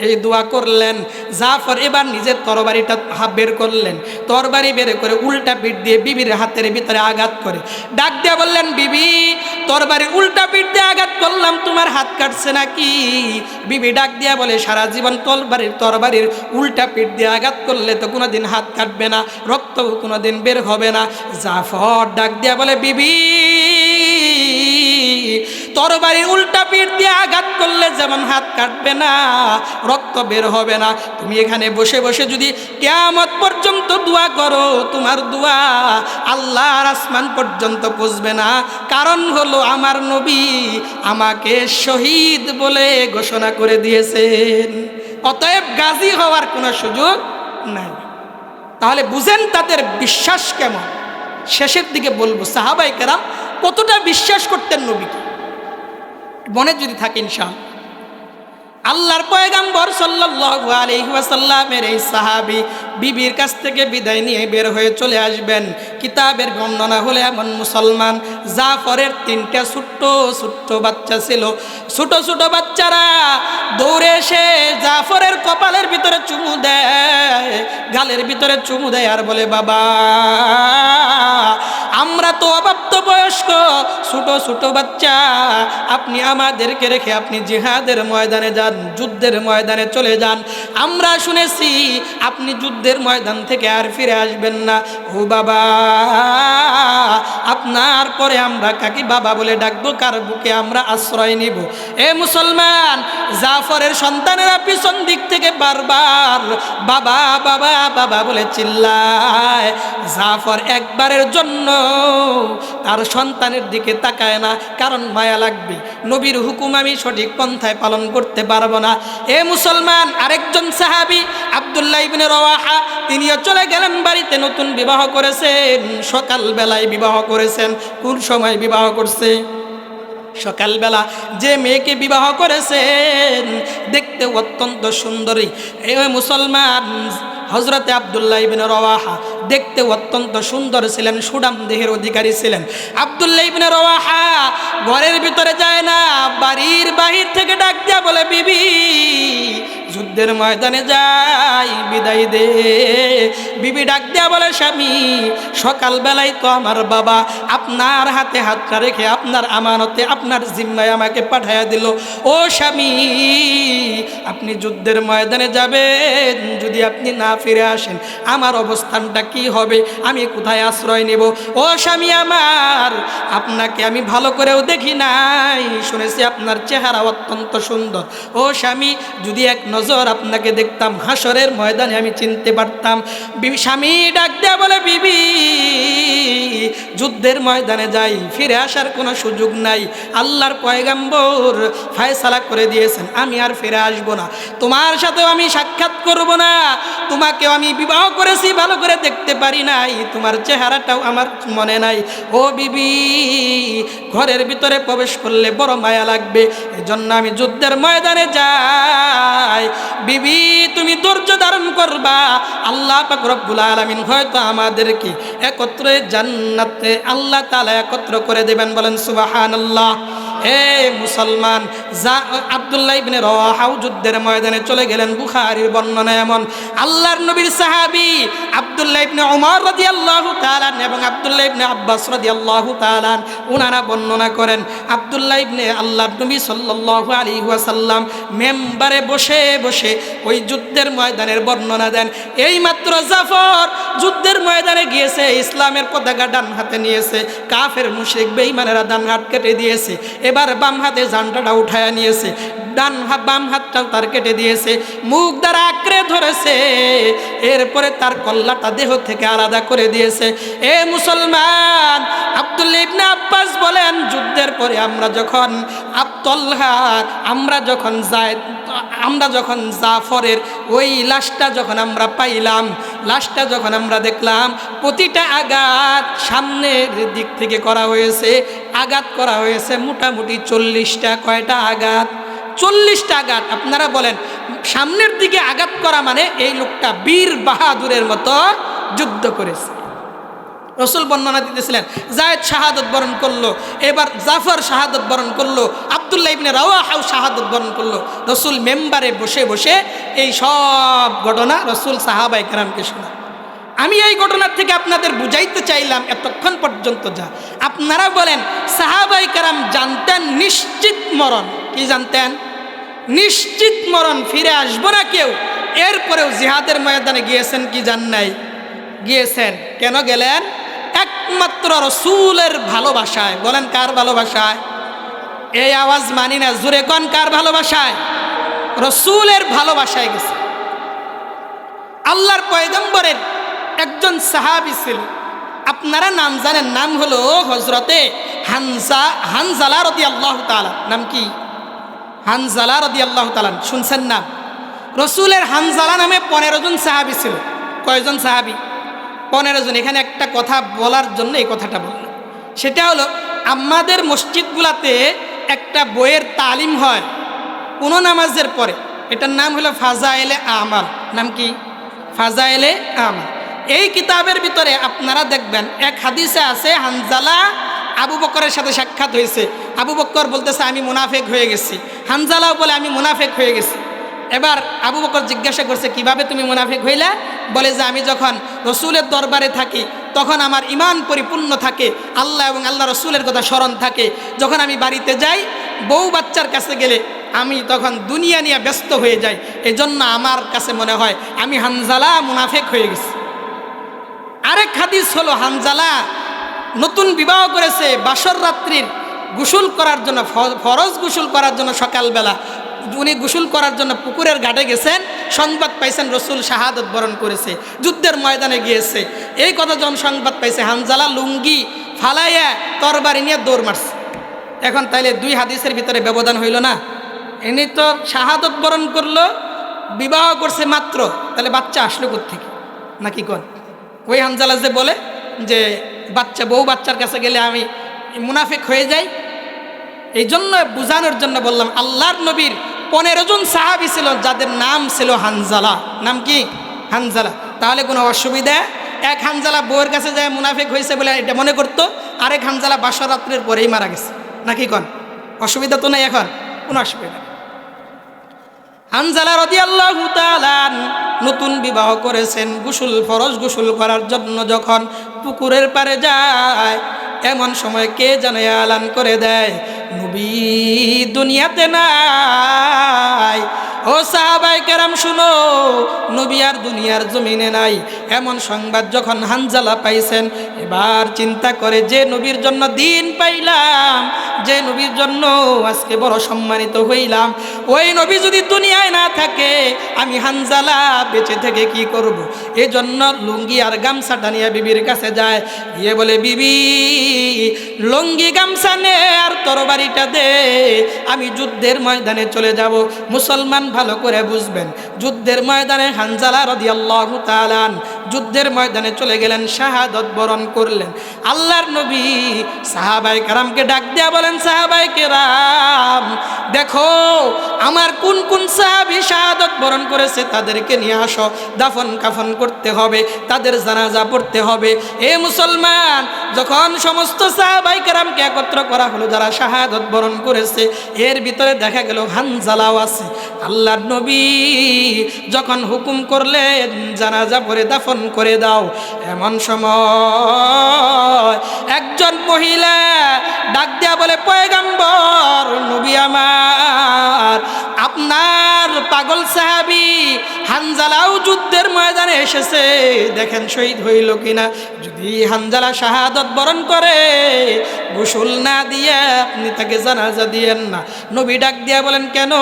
এই দোয়া করলেন। জাফর এবার নিজের তরবারিটা বের করলেন, তরবারি বের করে উল্টা পিঠ দিয়ে বিবির হাতের ভিতরে আঘাত করে ডাক দিয়ে বললেন, বিবি তরবারি উল্টা পিঠ দিয়ে আঘাত করলাম, তোমার হাত কাটছে নাকি? বিবি ডাক দিয়া বলে, সারা জীবন তরবারির উল্টা পিঠ দিয়ে আঘাত করলে তো কোনোদিন হাত কাটবে না, রক্ত কোনোদিন বের হবে না। জাফর ডাক দিয়া বলে, বিবি তরবারির উল্টা পিঠ দিয়ে আঘাত করলে যেমন হাত কাটবে না, রক্ত বের হবে না, তুমি এখানে বসে বসে যদি কিয়ামত পর্যন্ত দোয়া করো, তোমার দোয়া আল্লাহর আসমান পর্যন্ত পৌঁছবে না। কারণ হলো আমার নবী আমাকে শহীদ বলে ঘোষণা করে দিয়েছেন, অতএব গাজী হওয়ার কোনো সুযোগ নাই। তাহলে বুঝেন তাদের বিশ্বাস কেমন। শেষের দিকে বলবো সাহাবায়ে কেরাম কতটা বিশ্বাস করতেন নবীকে, মনে যদি থাকে ইনশাআল্লাহ। আল্লাহর পয়গম্বর সাল্লাল্লাহু আলাইহি ওয়াসাল্লামের এই সাহাবী বিবির কাছ থেকে বিদায় নিয়ে বের হয়ে চলে আসবেন। কিতাবের বর্ণনা হলে এমন মুসলমান জাফরের 3টা ছোট্ট ছোট্ট বাচ্চা ছিল। ছোট ছোট বাচ্চারা দৌড়ে এসে জাফরের কপালের ভিতরে চুমু দেয়, গালের ভিতরে চুমু দেয় আর বলে, বাবা আমরা তো অপ্রাপ্ত বয়স্ক ছোট ছোট বাচ্চা, আপনি আমাদেরকে রেখে আপনি জিহাদের ময়দানে যান, যুদ্ধের ময়দানে চলে যান। আমরা শুনেছি আপনি যুদ্ধের ময়দান থেকে আর ফিরে আসবেন না। ও বাবা, আপনার পরে আমরা কাকে বাবা বলে ডাকবো, কার বুকে আমরা আশ্রয় নিব? এ মুসলমান, জাফরের সন্তানেরা পিছন দিক থেকে বারবার বাবা বাবা বাবা বলে চিল্লায়। জাফর একবারের জন্য তার সন্তানের দিকে তাকায় না, কারণ মায়া লাগবে, নবীর হুকুম আমি সঠিক পন্থায় পালন করতে পারবো না। এ মুসলমান, আরেকজন সাহাবী আব্দুল্লাহ ইবনে রওয়াহা, তিনিও চলে গেলেন বাড়িতে। নতুন বিবাহ করেছেন, সকালবেলায় বিবাহ করেছেন। কোন সময় বিবাহ করছে? সকালবেলা। যে মেয়েকে বিবাহ করেছেন দেখতে অত্যন্ত সুন্দরী। এ মুসলমান, হযরতে আব্দুল্লাহ ইবনে রওয়াহা দেখতে অত্যন্ত সুন্দর ছিলেন, সুঠাম দেহের অধিকারী ছিলেন। আব্দুল্লাহ ইবনে রওয়াহা ঘরের ভিতরে যায় না, বাড়ির বাহির থেকে ডাক দিয়া বলে, বিবি যুদ্ধের ময়দানে যাই, বিদায় দে। বিবি ডাক দিয়া বলে, স্বামী সকালবেলায় তো আমার বাবা আপনার হাতে হাতটা রেখে আপনার আমানতে আপনার জিম্মায় আমাকে পাঠাইয়া দিল। ও স্বামী, আপনি যুদ্ধের ময়দানে যাবেন, যদি আপনি না ফিরে আসেন আমার অবস্থানটা কি হবে, আমি কোথায় আশ্রয় নেব? ও স্বামী আমার, আপনাকে আমি ভালো করেও দেখি নাই, শুনেছি আপনার চেহারা অত্যন্ত সুন্দর। ও স্বামী, যদি এক নজর আপনাকে দেখতাম হাসরের ময়দানে আমি চিনতে পারতাম। স্বামী ডাক দেয়া বলে, বিবি যুদ্ধের ময়দানে যাই, ফিরে আসার কোনো সুযোগ নাই। আল্লাহর পয়গম্বর ফয়সালা করে দিয়েছেন আমি আর ফিরে আসব না, তোমার সাথেও আমি সাক্ষাৎ করব না। তোমাকেও আমি বিবাহ করেছি, ভালো করে দেখতে পারি নাই, তোমার চেহারাটাও আমার মনে নাই। ও বিবি, ঘরের ভিতরে প্রবেশ করলে বড় মায়া লাগবে, এজন্য আমি যুদ্ধের ময়দানে যাই। বিবি তুমি ধৈর্য ধারণ করবা, আল্লাহ পাক রব্বুল আলামিন হয়তো আমাদেরকে একত্রে জান্নাতে আল্লাহ তাআলা একত্র করে দেবেন, বলেন সুবহানাল্লাহ। হে মুসলমান, আব্দুল্লাহ ইবনে রওয়াহা যুদ্ধের ময়দানে চলে গেলেন। বুখারীর বর্ণনা এমন, আল্লাহর নবীর সাহাবী আব্দুল্লাহ ইবনে ওমর রাদিয়াল্লাহু তাআলা এবং আব্দুল্লাহ ইবনে আব্বাস রাদিয়াল্লাহু তাআলা ওনারা বর্ণনা করেন, আব্দুল্লাহ ইবনে আল্লাহর নবী সাল্লাল্লাহু আলাইহি ওয়াসাল্লাম মেম্বারে বসে বসে ওই যুদ্ধের ময়দানের বর্ণনা দেন। এইমাত্র জাফর যুদ্ধের ময়দানে গিয়েছে, ইসলামের পতাকা ডান হাতে নিয়েছে, কাফের মুশরিক বেঈমানেরা ডান হাত কেটে দিয়েছে, এবার বাম হাতে ঝান্ডাটা উঠায়া নিয়েছে, বাম হাতটাও তার কেটে দিয়েছে, মুখ দ্বারা আঁকড়ে ধরেছে, এরপরে তার কল্লাটা দেহ থেকে আলাদা করে দিয়েছে। এ মুসলমান, আব্দুল্লাহ ইবনে আব্বাস বলেন, যুদ্ধের পরে আমরা যখন আমরা যখন জাফরের ওই লাশটা যখন আমরা পাইলাম, লাশটা যখন আমরা দেখলাম, প্রতিটা আঘাত সামনের দিক থেকে করা হয়েছে, আঘাত করা হয়েছে মোটামুটি 40টা। কয়টা আঘাত? 40টা আঘাত। আপনারা বলেন, সামনের দিকে আঘাত করা মানে এই লোকটা বীর বাহাদুরের মতো যুদ্ধ করেছে। রসুল বর্ণনা দিতেছিলেন, যায়েদ শাহাদত বরণ করলো, এবার জাফর শাহাদত বরণ করলো, আব্দুল্লাহ ইবনে রওয়াহাও শাহাদত বরণ করলো। রসুল মেম্বারে বসে বসে এই সব ঘটনা রসুল সাহাবায়ে কেরামকে শোনান। আমি এই ঘটনার থেকে আপনাদের বুঝাইতে চাইলাম এতক্ষণ পর্যন্ত যা আপনারা বলেন, সাহাবায়ে কেরাম জানতেন নিশ্চিত মরণ। কি জানতেন? নিশ্চিত মরণ, ফিরে আসবো না কেউ। এরপরেও জিহাদের ময়দানে গিয়েছেন কি যান নাই? গিয়েছেন। কেন গেলেন? একমাত্র রসুলের ভালোবাসায়। বলেন কার ভালোবাসায়? এই আওয়াজ মানি না, জোরে কোন কার ভালোবাসায়? রসুলের ভালোবাসায় গেছে। আল্লাহর পয়গম্বরের একজন সাহাবী ছিল, আপনারা নাম জানেন, নাম হলো হযরতে হানজালা রাদিয়াল্লাহু তাআলা। নাম কি? হানজালা রাদিয়াল্লাহু তাআলা। শুনছেন নাম? রসুলের হানজালা নামে 15 জন সাহাবী ছিল। কয়জন সাহাবী? 15 জন। এখানে একটা কথা বলার জন্য এই কথাটা বললাম, সেটা হলো আমাদের মসজিদগুলাতে একটা বইয়ের তালিম হয় কোনো নামাজের পরে, এটার নাম হলো ফাজাইলে আমাল। নাম কি? ফাজাইলে আমাল। এই কিতাবের ভিতরে আপনারা দেখবেন এক হাদিসে আছে হানজালা আবু বকরের সাথে সাক্ষাৎ হয়েছে। আবু বকর বলতেছে আমি মুনাফেক হয়ে গেছি, হানজালাও বলে আমি মুনাফেক হয়ে গেছি। এবার আবু বকর জিজ্ঞাসা করছে কিভাবে তুমি মুনাফিক হইলা? বলে যে আমি যখন রসুলের দরবারে থাকি তখন আমার ঈমান পরিপূর্ণ থাকে, আল্লাহ এবং আল্লাহ রসুলের কথা স্মরণ থাকে। যখন আমি বাড়িতে যাই, বউ বাচ্চার কাছে গেলে আমি তখন দুনিয়া নিয়ে ব্যস্ত হয়ে যাই। এই জন্য আমার কাছে মনে হয় আমি হানজালা মুনাফিক হয়ে গেছি। আরেক হাদিস হলো হানজালা নতুন বিবাহ করেছে, বাসর রাত্রির গোসল করার জন্য, ফরজ গোসল করার জন্য সকালবেলা উনি গোসল করার জন্য পুকুরের ঘাটে গেছেন, সংবাদ পাইছেন রসুল শাহাদত বরণ করেছে, যুদ্ধের ময়দানে গিয়েছে। এই কথা যখন সংবাদ পাইছে, হানজালা লুঙ্গি ফালাইয়া তরবারি নিয়ে দৌড় মারছে। এখন তাইলে দুই হাদিসের ভিতরে ব্যবধান হইল না? এনে তো শাহাদত বরণ করলো, বিবাহ করছে মাত্র, তাহলে বাচ্চা আসলো কোত্থেকে? নাকি কোন ওই হানজালা যে বলে যে বউ বাচ্চার কাছে গেলে আমি মুনাফিক হয়ে যাই। এই জন্য বুঝানোর জন্য বললাম, আল্লাহর নবীর 15 জন সাহাবী ছিল যাদের নাম ছিল হানজালা। নাম কি? হানজালা। তাহলে কোনো অসুবিধা? এক হানজালা বউয়ের কাছে যায় মুনাফিক হয়েছে বলে এটা মনে করতো, আরেক হানজালা বাসর রাত্রের পরেই মারা গেছে। নাকি কোন অসুবিধা তো নাই? এখন কোনো অসুবিধা। হানজালা রাদিয়াল্লাহু তাআলা নতুন বিবাহ করেছেন, ফরজ গোসল করার জন্য যখন পুকুরের পাড়ে যায়, এমন সময় কে যেন এলান করে দেয় নবী দুনিয়াতে নাই। ও সাহাবায়ে কেরাম শুনো, নবী আর দুনিয়ার জমিনে নাই। এমন সংবাদ যখন হানজালা পাইছেন, এবার চিন্তা করে যে নবীর জন্য দিন পাইলাম, যে নবীর জন্য আজকে বড় সম্মানিত হইলাম, ওই নবী যদি দুনিয়ায় না থাকে আমি হানজালা বেঁচে থেকে কি করব? এই জন্য লুঙ্গি আর গামছাটা নিয়ে বিবির কাছে যায়, গিয়ে বলে বিবি লুঙ্গি গামছা নে আর তরবারিটা দে, আমি যুদ্ধের ময়দানে চলে যাব। মুসলমান ভালো করে বুঝবেন, যুদ্ধের ময়দানে হানজালা রাদিয়াল্লাহু তাআলা যুদ্ধের ময়দানে চলে গেলেন, শাহাদত বরণ করলেন। আল্লাহর নবী সাহাবায়ে কেরামকে ডাক দেয়া বলেন, সাহাবায়ে কেরাম দেখো আমার কোন কোন সাহাবী শাহাদত বরণ করেছে, তাদেরকে নিয়ে আসো, দাফন কাফন করতে হবে, তাদের জানাজা পড়তে হবে। এ মুসলমান, যখন সমস্ত সাহাবায়ে কেরামকে একত্র করা হলো যারা শাহাদত বরণ করেছে, এর ভিতরে দেখা গেল হানজালাও আছে। আল্লাহর নবী যখন হুকুম করলেন জানাজা পড়ে দাফন করে দাও, এমন সময় একজন মহিলা ডাক দেয়া বলে, পয়গম্বর নবী আমার, আপনার পাগল সাহাবী হানজালাও যুদ্ধের ময়দানে এসেছে, দেখেন শহীদ হইল কিনা। যদি হানজালা শাহাদত বরণ করে গোসল না দিয়ে আপনি তাকে জানাজা দিয়েন না। নবী ডাক দিয়া বলেন, কেন?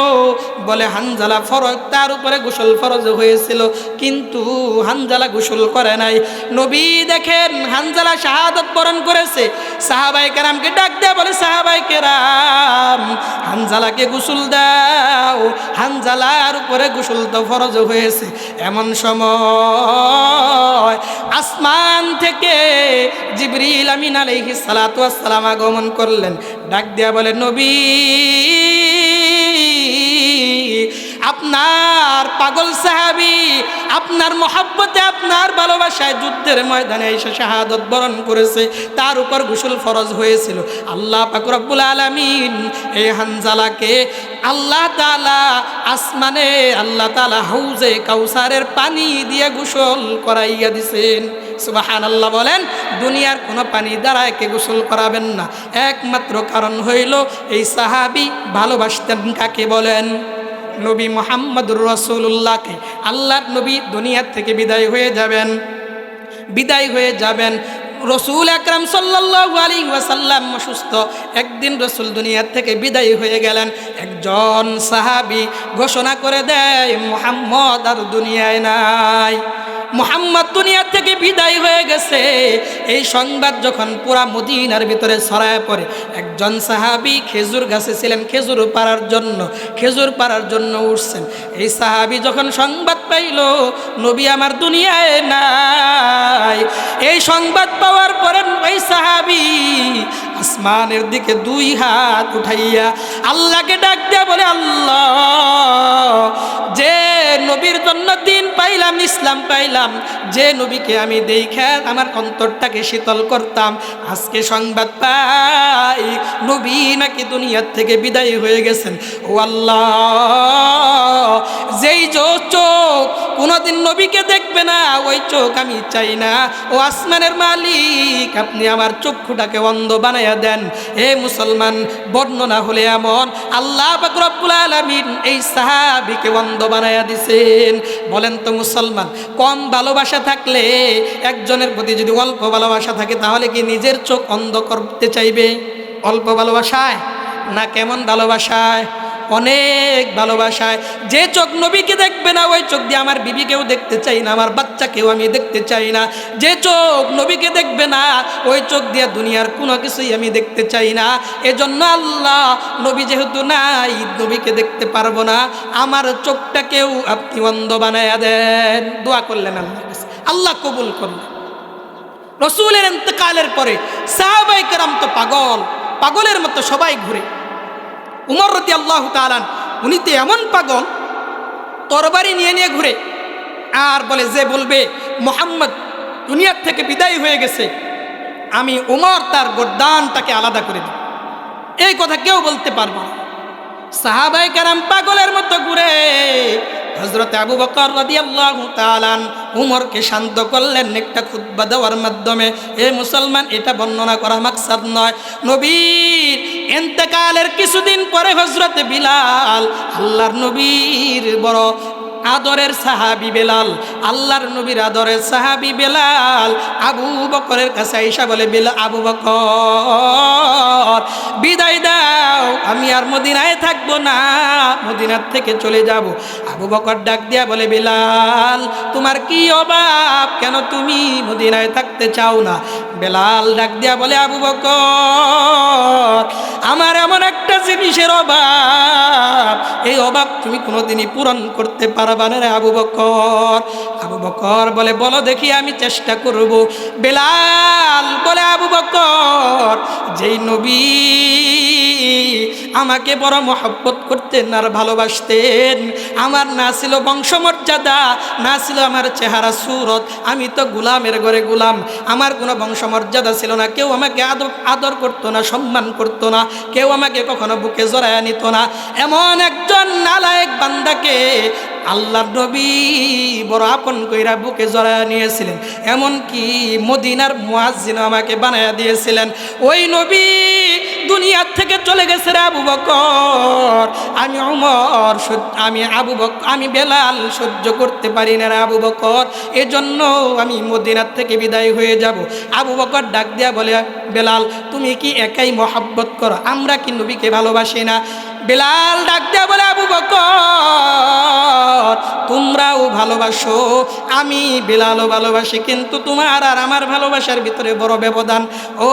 বলে হানজালা ফরজ, তার উপরে গোসল ফরজ হয়েছিল, কিন্তু হানজালা গোসল করে নাই। নবী দেখেন হানজালা শাহাদত বরণ করেছে, সাহাবায়ে কেরামকে ডাক দেয়া বলে, সাহাবায়ে কেরাম হানজালাকে গোসল দাও, হানজালার উপরে গোসল তো ফরজ হয়েছে। এমন সময় আসমান থেকে জিবরিল আমিন আলাইহিস সালাতু ওয়াস সালাম আগমন করলেন, ডাক দেয়া বলে, নবী আপনার পাগল সাহাবী আপনার মহব্বতে আপনার ভালোবাসায় যুদ্ধের ময়দানে এসে শাহাদত বরণ করেছে, তার উপর গোসল ফরজ হয়েছিল। আল্লাহ পাক রব্বুল আলামিন এই হানজালাকে আল্লাহ তাআলা আসমানে আল্লাহ তাআলা হাউজে কাউসারের পানি দিয়ে গোসল করাইয়া দিছেন। সুবহানাল্লাহ বলেন। দুনিয়ার কোনো পানি দ্বারা একে গোসল করাবেন না, একমাত্র কারণ হইল এই সাহাবী ভালোবাসতেন কাকে বলেন? নবী মুহাম্মদুর রাসূলুল্লাহকে। আল্লাহর নবী দুনিয়া থেকে বিদায় হয়ে যাবেন। রসুল আকরাম সাল্লাল্লাহু আলাইহি ওয়াসাল্লাম অসুস্থ। একদিন রসুল দুনিয়া থেকে বিদায় হয়ে গেলেন। একজন সাহাবী ঘোষণা করে দেয়, মুহাম্মদ আর দুনিয়ায় নাই। মুহাম্মদ দুনিয়া থেকে বিদায় হয়ে গেছে, এই সংবাদ যখন পুরা মদিনার ভিতরে ছড়ায় পড়ে, একজন সাহাবী খেজুর গাছে ছিলেন, খেজুর পাড়ার জন্য উঠছেন। এই সাহাবী যখন সংবাদ পাইল নবী আমার দুনিয়ায় নাই, এই সংবাদ পাওয়ার পরে ওই সাহাবী আসমানের দিকে দুই হাত উঠাইয়া আল্লাহকে ডাক দিয়া বলে, আল্লাহ, যে নবীর জন্য দিন পাইলাম, ইসলাম পাইলাম, যে নবীকে আমি দেখে আমার অন্তরটাকে শীতল করতাম, আজকে সংবাদ পাই নবী নাকি দুনিয়ার থেকে বিদায় হয়ে গেছেন। ও আল্লাহ, যেই চোখ কোনোদিন নবীকে দেখবে না, ওই চোখ আমি চাই না। ও আসমানের মালিক, আপনি আমার চক্ষুটাকে অন্ধ বানাইয়া দেন। হে মুসলমান, বর্ণনা হলে এমন, আল্লাহ পাক রব্বুল আলামিন এই সাহাবীকে অন্ধ বানাইয়া দিছেন। বলেন তো মুসলমান, কম ভালোবাসা থাকলে, একজনের প্রতি যদি অল্প ভালোবাসা থাকে, তাহলে কি নিজের চোখ অন্ধ করতে চাইবে? অল্প ভালোবাসায় না কেমন ভালোবাসায়? অনেক ভালোবাসায়। যে চোখ নবীকে দেখবে না, ওই চোখ দিয়ে আমার বিবিকেও দেখতে চাই না, আমার বাচ্চাকেও আমি দেখতে চাই না। যে চোখ নবীকে দেখবে না, ওই চোখ দিয়ে দুনিয়ার কোনো কিছুই আমি দেখতে চাই না। এজন্য আল্লাহ, নবী যেহেতু নাই, নবীকে দেখতে পারবো না, আমার চোখটাকেও আপনি অন্ধ বানায়া দেন। দোয়া করলেন আল্লাহ, আল্লাহ কবুল করলেন। রসুলের ইন্তেকালের পরে সাহাবায়ে কেরাম তো পাগলের মতো সবাই ঘুরে। উমর রাদিয়াল্লাহু তাআলা, উনি তো এমন পাগল, তরবারি নিয়ে ঘুরে, আর বলে যে বলবে মুহাম্মদ দুনিয়ার থেকে বিদায় হয়ে গেছে, আমি উমর তার গর্দানটাকে আলাদা করে দিই। এই কথা কেউ বলতে পারবে না। সাহাবায়ে কেরাম পাগলের মতো ঘুরে। হযরত আবু বকর রাদিয়াল্লাহু তাআলা উমরকে শান্ত করলেন একটা খুতবা দেওয়ার মাধ্যমে। এ মুসলমান, এটা বর্ণনা করা মাকসাদ নয়। নবীর ইন্তেকালের কিছুদিন পরে হযরত বিলাল, আল্লাহর নবীর বড় আদরের সাহাবী বেলাল, আল্লাহর নবীর আদরের সাহাবী বেলাল আবু বকরের কাছে আইসা বলে, আবু বকর, বিদায় দাও, আমি আর মদিনায় থাকবো না, মদিনার থেকে চলে যাব। আবু বকর ডাক দিয়া বলে, বেলাল, তোমার কি অভাব, কেন তুমি মদিনায় থাকতে চাও না? বেলাল ডাক দিয়া বলে, আবু বকর, আমার এমন একটা জিনিসের অভাব, এই অভাব তুমি কোনোদিনই পূরণ করতে পারবা না রে আবু বকর। আবু বকর বলে, বলো দেখি, আমি চেষ্টা করব। বেলাল বলে, আবু বকর, যেই নবী আমাকে বড় মহব্বত করতেন আর ভালোবাসতেন, আমার না ছিল বংশমর্যাদা, না ছিল আমার চেহারা সুরত, আমি তো গোলামের ঘরে গোলাম, আমার কোনো বংশমর্যাদা ছিল না, কেউ আমাকে আদর করতো না, সম্মান করতো না, কেউ আমাকে কখনো বুকে জড়ায়া নিত না। এমন একজন নালায়েক বান্দাকে আল্লাহর নবী বড় আপন কইরা বুকে জড়ায়া নিয়েছিলেন, এমনকি মদিনার মুয়াজ্জিন আমাকে বানায়া দিয়েছিলেন। ওই নবী দুনিয়ার থেকে চলে গেছে রে আবু বকর, আমি উমর, আমি বেলাল সহ্য করতে পারি না রে আবু বকর, এজন্য আমি মদিনার থেকে বিদায় হয়ে যাব। আবু বকর ডাক দিয়া বলে, বেলাল, তুমি কি একাই মহব্বত করো, আমরা কি নবীকে ভালোবাসি না? বেলাল ডাক দিয়া বলে, আবু বকর, তোমরাও ভালোবাসো, আমি বেলালও ভালোবাসি, কিন্তু তোমার আর আমার ভালোবাসার ভিতরে বড় ব্যবধান। ও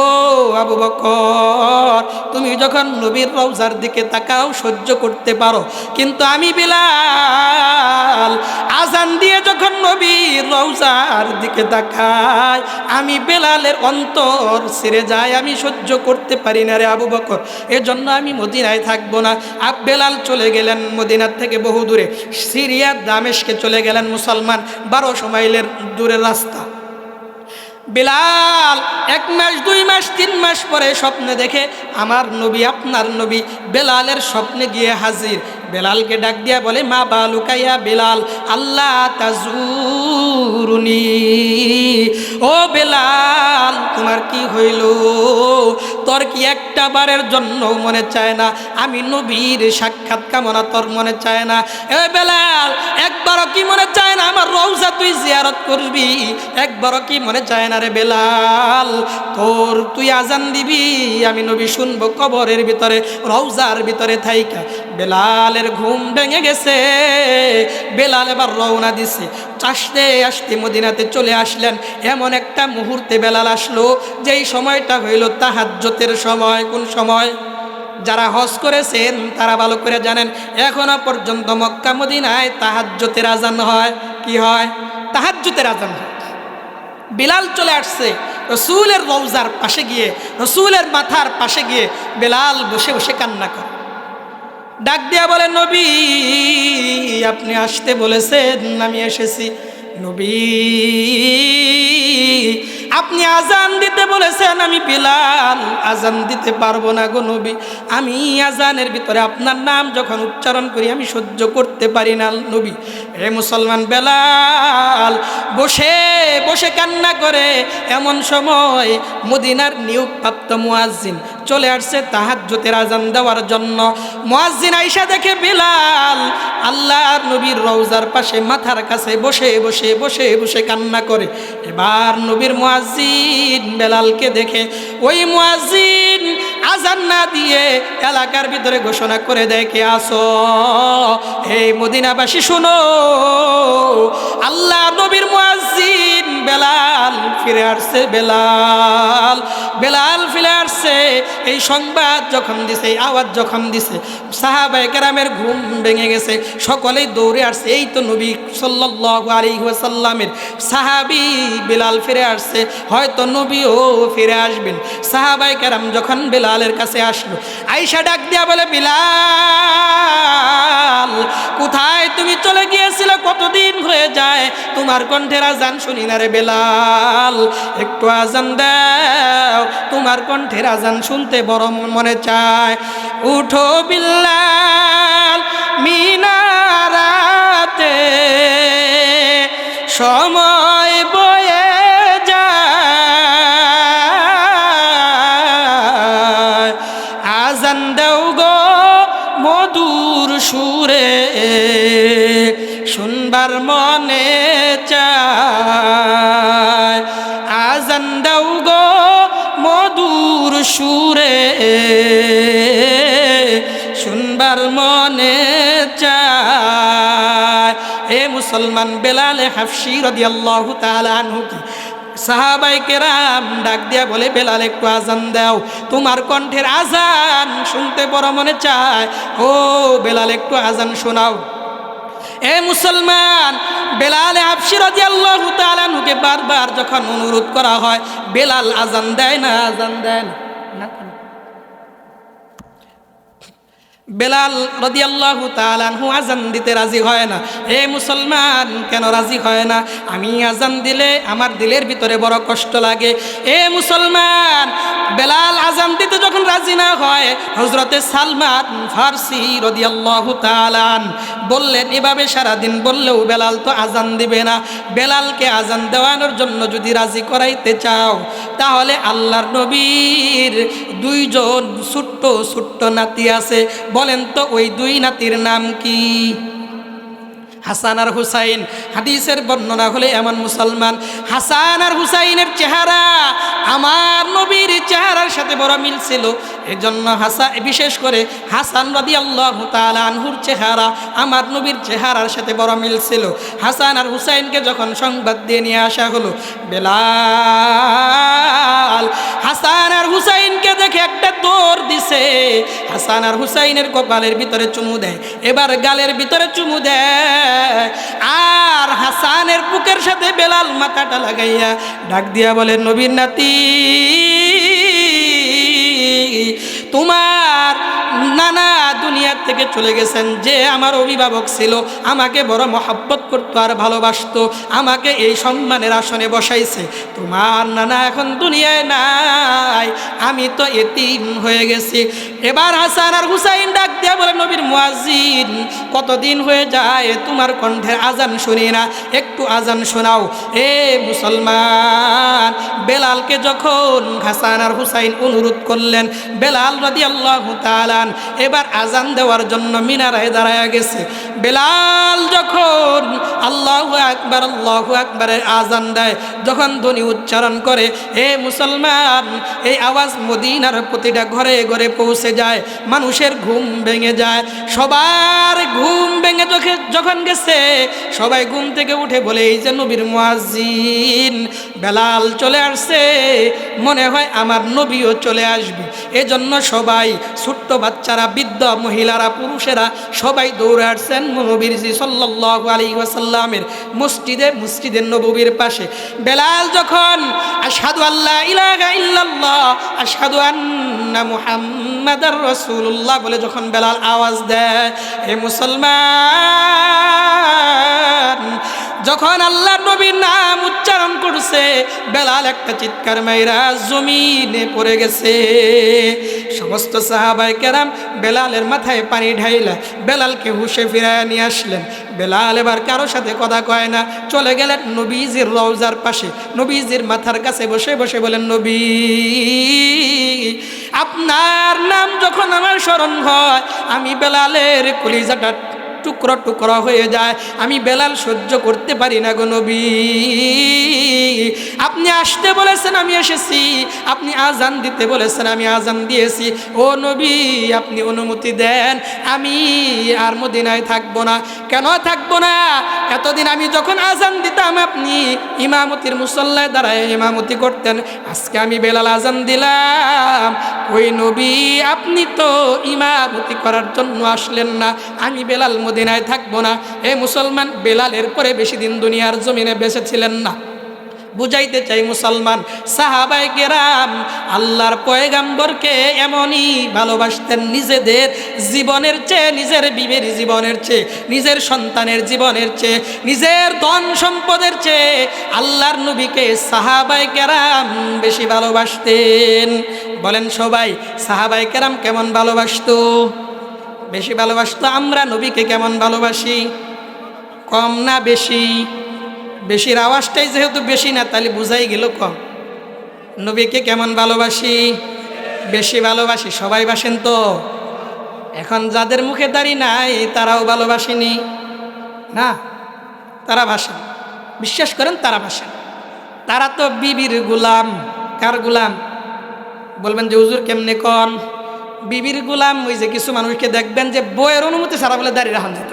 আবু বকর, তুমি যখন নবীর রওজার দিকে তাকাও সহ্য করতে পারো, কিন্তু আমি বেলাল আজান দিয়ে যখন নবীর রওজার দিকে তাকাই, আমি বেলালের অন্তর ছেড়ে যায়, আমি সহ্য করতে পারি না রে আবু বকর, এজন্য আমি মদিনায় থাকবো না। বেলাল চলে গেলেন মদিনার থেকে বহু দূরে, সিরিয়ার দামেশকে চলে গেলেন মুসলমান, 1200 মাইলের দূরের রাস্তা। বেলাল 1 মাস 2 মাস 3 মাস পরে স্বপ্নে দেখে আমার নবী, আপনার নবী বেলালের স্বপ্নে গিয়ে হাজির। বেলালকে ডাক দিয়া বলে, মা বালুকাইয়া বেলাল, আল্লাহ তাজুরুনি, ও বেলাল, তোমার কি হইল? তোর কি একটা বারের জন্য মনে চায় না আমি নবীর সাক্ষাৎ কামনা তোর মনে চায় না? এ বেলাল, একবারও কি মনে চায় না আমার রওজা তুই জিয়ারত করবি, একবারও কি মনে চায় না রে বেলাল? তুই আজান দিবি, আমি নবী শুনবো কবরের ভিতরে, রওজার ভিতরে থাইকা। বেলালের ঘুম ভেঙে গেছে, বেলাল এবার রওনা দিছে। আসতে আসতে মদিনাতে চলে আসলেন। এমন একটা মুহূর্তে বেলাল আসলো যেই সময়টা হইল তাহাজ্জুদের সময়। কোন সময়? যারা হজ করেছেন তারা ভালো করে জানেন, এখনো পর্যন্ত মক্কা মদিনায় তাহাজ্জুদের আজান হয়। কি হয়? তাহাজ্জুদের আজান হয়। বেলাল চলে আসছে রসুলের রওজার পাশে গিয়ে, রসুলের মাথার পাশে গিয়ে বেলাল বসে বসে কান্না করে। ডাক দিয়া বলে, নবী আপনি আসতে বলেছেন, আমি এসেছি। নবী আপনি আজান দিতে বলেছেন, আমি বেলাল আজান দিতে পারবো না গো নবী। আমি আজানের ভিতরে আপনার নাম যখন উচ্চারণ করি আমি সহ্য করতে পারি না নবী। হে মুসলমান, বেলাল বসে বসে কান্না করে। এমন সময় মদিনার নিয়োগপ্রাপ্ত মুয়াজ্জিন চলে আসছে তাহাজ্জুদের আজান দেওয়ার জন্য। মুয়াজ্জিন আইসা দেখে বেলাল আল্লাহর নবীর রওজার পাশে মাথার কাছে বসে বসে বসে বসে কান্না করে। এবার নবীর মুয়াজ্জিন বেলালকে দেখে ওই মুয়াজ্জিন আজান না দিয়ে এলাকার ভিতরে ঘোষণা করে দেয়, কে আসো? এই মদিনাবাসী শুনো, আল্লাহ নবীর মুয়াজ্জিন বেলাল ফিরে আসছে। বেলাল বেলাল ফিরে আসছে। এই সংবাদ যখন দিছে, এই আওয়াজ যখন দিছে, সাহাবায়ে কেরামের ঘুম ভেঙে গেছে। সকলেই দৌড়ে আসছে। এই তো নবী সাল্লাল্লাহু আলাইহি ওয়াসাল্লামের সাহাবী বেলাল ফিরে আসছে, হয়তো নবীও ফিরে আসবেন। সাহাবায়ে কেরাম যখন বেলালের কাছে আসলো, আয়েশা ডাক দিয়া বলে, বেলাল কোথায় তুমি চলে গিয়েছিলে? কতদিন হয়ে যায় তোমার কণ্ঠের আজান শুনি না রে বেলাল, একটু আজান দাও, তোমার কণ্ঠের আজান শুনতে বড় মনে চায়। উঠো বিল্লাল মিনারাতে, সময় বয়ে যায়, আজান দাও গো মধুর সুরে, শুনবার মনে চায়, আজান দাও গো মধুর সুরে, শুনবার মনে চায়। এ মুসলমান, বেলাল হাফসি রাদিয়াল্লাহু তাআলা আনহু কি সাহাবায়ে কেরাম ডাক দিয়া বলে, বেলাল একটু আজান দাও, তোমার কণ্ঠের আজান শুনতে বড় মনে চায়। ও বেলাল একটু আজান শোনাও। এ মুসলমান, বেলাল হাফসি রাদিয়াল্লাহু তাআলা আনহুকে বারবার যখন অনুরোধ করা হয়, বেলাল আজান দেয় না, আজান দেয় না। বেলাল রাদিয়াল্লাহু তাআলা আনহু আজান দিতে রাজি হয় না। হে মুসলমান, কেন রাজি হয় না? আমি আজান দিলে আমার দিলের ভিতরে বড় কষ্ট লাগে। এ মুসলমান, বেলাল আজান দিতে যখন রাজি না হয়, হযরতে সালমান ফারসি রাদিয়াল্লাহু তাআলা বললেন, এভাবে সারাদিন বললেও বেলাল তো আজান দিবে না। বেলালকে আজান দেওয়ানোর জন্য যদি রাজি করাইতে চাও, তাহলে আল্লাহর নবীর দুইজন ছোট্ট ছোট্ট নাতি আছে। বলেন তো ওই দুই নাতির নাম কি? হাসান আর হুসাইন। হাদিসের বর্ণনা হলে এমন মুসলমান, হাসান আর হুসাইনের চেহারা আমার নবীর চেহারার সাথে বড় মিল ছিল। এজন্য বিশেষ করে হাসান রাদিয়াল্লাহু তাআলা আনহুর চেহারা আমার নবীর চেহারার সাথে বড় মিল ছিল। হাসান আর হুসাইনকে যখন সংবাদ দিয়ে নিয়ে আসা হলো, বেলাল হাসান আর হুসাইনকে দেখে একটা দৌড় দিছে। হাসান আর হুসাইনের কপালের ভিতরে চুমু দেয়, এবার গালের ভিতরে চুমু দেয়, আর হাসানের বুকের সাথে বেলাল মাথাটা লাগাইয়া ডাক দিয়া বলে, নবীর নাতি, তোমার নানা দুনিয়া থেকে চলে গেছেন, যে আমার অভিভাবক ছিল, আমাকে বড় মহব্বত করতো আর ভালোবাসতো, আমাকে এই সম্মানের আসনে বসাইছে। তোমার নানা এখন দুনিয়ায় নাই, আমি তো এতিম হয়ে গেছি। এবার হাসান আর হুসাইন ডাক দিয়া বলে, নবীর মুয়াজ্জিন, কতদিন হয়ে যায় তোমার কণ্ঠের আজান শুনি না, একটু আজান শোনাও। এ মুসলমান, বেলালকে যখন হাসান আর হুসাইন অনুরোধ করলেন, বেলাল রাদিয়াল্লাহু তাআলা মুসলমান এবার আজান দেওয়ার জন্য মিনারায় দাঁড়ায় গেছে। বেলাল যখন আল্লাহু আকবারের আজান দেয়, যখন ধ্বনি উচ্চারণ করে, হে মুসলমান, এই আওয়াজ মদিনার প্রতিটা ঘরে ঘরে পৌঁছে যায়। মানুষের ঘুম ভেঙে যায়, সবার ঘুম ভেঙে যখন গেছে, সবাই ঘুম থেকে উঠে বলে, এই যে নবীর মুয়াজ্জিন বেলাল চলে আসছে, মনে হয় আমার নবীও চলে আসবে। এজন্য সবাই, ছোট্ট বাচ্চারা, বৃদ্ধ মহিলারা, পুরুষেরা সবাই দৌড়ে আসছেন নবীজি সাল্লাল্লাহু আলাইহি ওয়াসাল্লামের মসজিদের নববীর পাশে। বেলাল যখন আশহাদু আল্লা ইলাহা ইল্লাল্লাহ আশহাদু আন্না মুহাম্মাদার রাসূলুল্লাহ বলে যখন বেলাল আওয়াজ দেয়, হে মুসলমান, যখন আল্লাহর নবীর নাম উচ্চারণ করছে, বেলাল একটা চিৎকার মাইরা জমিনে পড়ে গেছে। সমস্ত সাহাবায়ে কেরাম বেলালের মাথায় পানি ঢাইলা বেলালকে হুঁশে ফিরায় নিয়ে আসলেন। বেলাল এবার কারো সাথে কথা কয় না, চলে গেলেন নবীজির রওজার পাশে, নবীজির মাথার কাছে বসে বসে বলেন, নবী, আপনার নাম যখন আমার স্মরণ হয়, আমি বেলালের কলিজাটা টুকরো টুকরো হয়ে যায়, আমি বেলাল সহ্য করতে পারি না গো নবী। আপনি আসতে বলেছেন, আমি এসেছি, আপনি আজান দিতে বলেছেন, আমি আজান দিয়েছি। ও নবী, আপনি অনুমতি দেন, আমি আর মদিনায় থাকবো না। কেন থাকবো না? এতদিন আমি যখন আজান দিতাম, আপনি ইমামতির মুসল্লায় দাঁড়ায় ইমামতি করতেন, আজকে আমি বেলাল আজান দিলাম, ওই নবী আপনি তো ইমামতি করার জন্য আসলেন না, আমি বেলাল মদিনায় থাকবো না। এ মুসলমান, বেলালের পরে বেশি দিন দুনিয়ার জমিনে বেঁচে ছিলেন না। বুঝাইতে চাই মুসলমান, সাহাবায়ে কেরাম আল্লাহর পয়গাম্বরকে এমনই ভালোবাসতেন, নিজেদের জীবনের চেয়ে, নিজের বিবির জীবনের চেয়ে, নিজের সন্তানের জীবনের চেয়ে, নিজের ধন সম্পদের চেয়ে আল্লাহর নবীকে সাহাবায়ে কেরাম বেশি ভালোবাসতেন। বলেন সবাই, সাহাবায়ে কেরাম কেমন ভালোবাসতো? বেশি ভালোবাসতো। আমরা নবীকে কেমন ভালোবাসি? কম না বেশি? বেশির আওয়াজটাই যেহেতু বেশি না, তাহলে বুঝাই গেল কম। নবীকে কেমন ভালোবাসি? বেশি ভালোবাসি। সবাই বাসেন তো? এখন যাদের মুখে দাড়ি নাই তারাও ভালোবাসেনি না? তারা ভাসেন, বিশ্বাস করেন, তারা ভাসেন। তারা তো বিবির গোলাম। কার গোলাম? বলবেন যে হুজুর কেমনে কন? বিবির গোলাম ওই যে কিছু মানুষকে দেখবেন যে বইয়ের অনুমতি ছাড়া বলে দাড়ি রাখান যেত।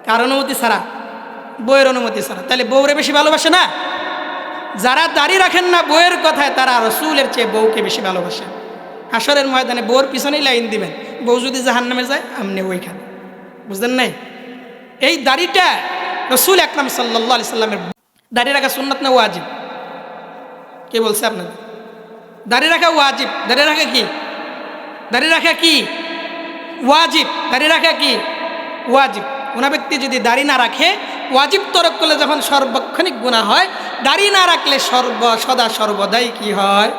কার অনুমতি ছাড়া? বইয়ের অনুমতি ছাড়া। তাহলে বউরে বেশি ভালোবাসে না? যারা দাড়ি রাখেন না বইয়ের কথায়, তারা রসুলের চেয়ে বউকে বেশি ভালোবাসে। হাসরের ময়দানে বউর পিছনেই লাইন দিবেন, বউ যদি জাহান্নামে যায় আমনি ওইখানে। বুঝলেন নাই? এই দাড়িটা রসুল আকরাম সাল্লাল্লাহু আলাইহি সাল্লামের। দাড়ি রাখা সুন্নাত না ওয়াজিব? কে বলছে আপনাদের? দাড়ি রাখা ওয়াজিব। দাড়ি রাখা কি? দাড়ি রাখা কি? ওয়াজিব। দাড়ি রাখা কি? ওয়াজিব। কোন ব্যক্তি যদি দাড়ি না রাখে, ওয়াজিব তরক করলে যখন সর্বক্ষণিক গুনাহ হয়, দাড়ি না রাখলে সদা সর্বদাই কি হয়?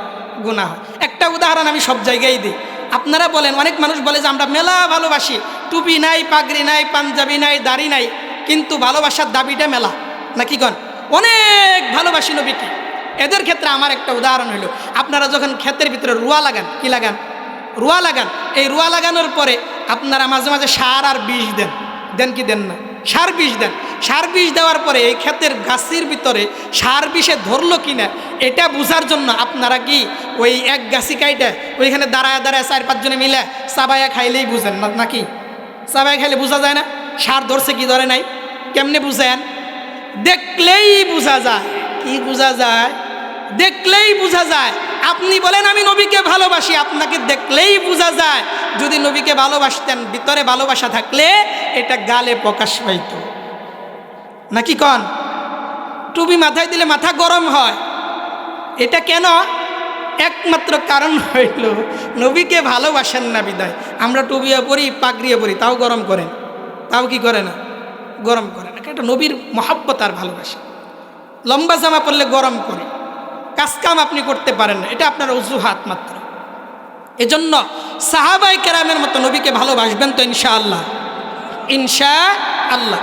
গুনাহ হয়। একটা উদাহরণ আমি সব জায়গায় দিই। আপনারা বলেন, অনেক মানুষ বলে যে আমরা মেলা ভালোবাসি, টুপি নাই, পাগড়ি নাই, পাঞ্জাবি নাই, দাড়ি নাই, কিন্তু ভালোবাসার দাবিটা মেলা, নাকি কন? অনেক ভালোবাসি নবীকে। এদের ক্ষেত্রে আমার একটা উদাহরণ হলো, আপনারা যখন ক্ষেতের ভিতরে রুয়া লাগান, কি লাগান? রুয়া লাগান। এই রুয়া লাগানোর পরে আপনারা মাঝে মাঝে সার আর বিষ দেন। দেন কি দেন না? সার বিষ দেন। সার বিষ দেওয়ার পরে এই ক্ষেতের গাছের ভিতরে সার বিষে ধরলো কিনা এটা বোঝার জন্য আপনারা কি ওই এক গাছি কাইটা ওইখানে দাঁড়ায় দাঁড়ায় 4-5 জনে মিলে চাবাইয়া খাইলেই বুঝেন না? নাকি চাবাইয়া খাইলে বোঝা যায় না সার ধরছে কি ধরে নাই? কেমনে বুঝেন? দেখলেই বোঝা যায়। কি বোঝা যায়? দেখলেই বোঝা যায়। আপনি বলেন আমি নবীকে ভালোবাসি, আপনাকে দেখলেই বোঝা যায়। যদি নবীকে ভালোবাসতেন, ভিতরে ভালোবাসা থাকলে এটা গালে প্রকাশ পাইত, নাকি কন? টুপি মাথায় দিলে মাথা গরম হয়, এটা কেন? একমাত্র কারণ হইল নবীকে ভালোবাসেন না বিদায়। আমরা টুপিও পরি, পাগড়িও পরি, তাও গরম করেন। তাও কি করে না? গরম করে না। এটা নবীর মহব্বত আর ভালোবাসা। লম্বা জামা পরলে গরম করে, কাজকাম আপনি করতে পারেন না, এটা আপনার অজুহাত মাত্র। এজন্য সাহাবায়ে কেরামের মতো নবীকে ভালোবাসবেন তো ইনশাআল্লাহ? ইনশাআল্লাহ।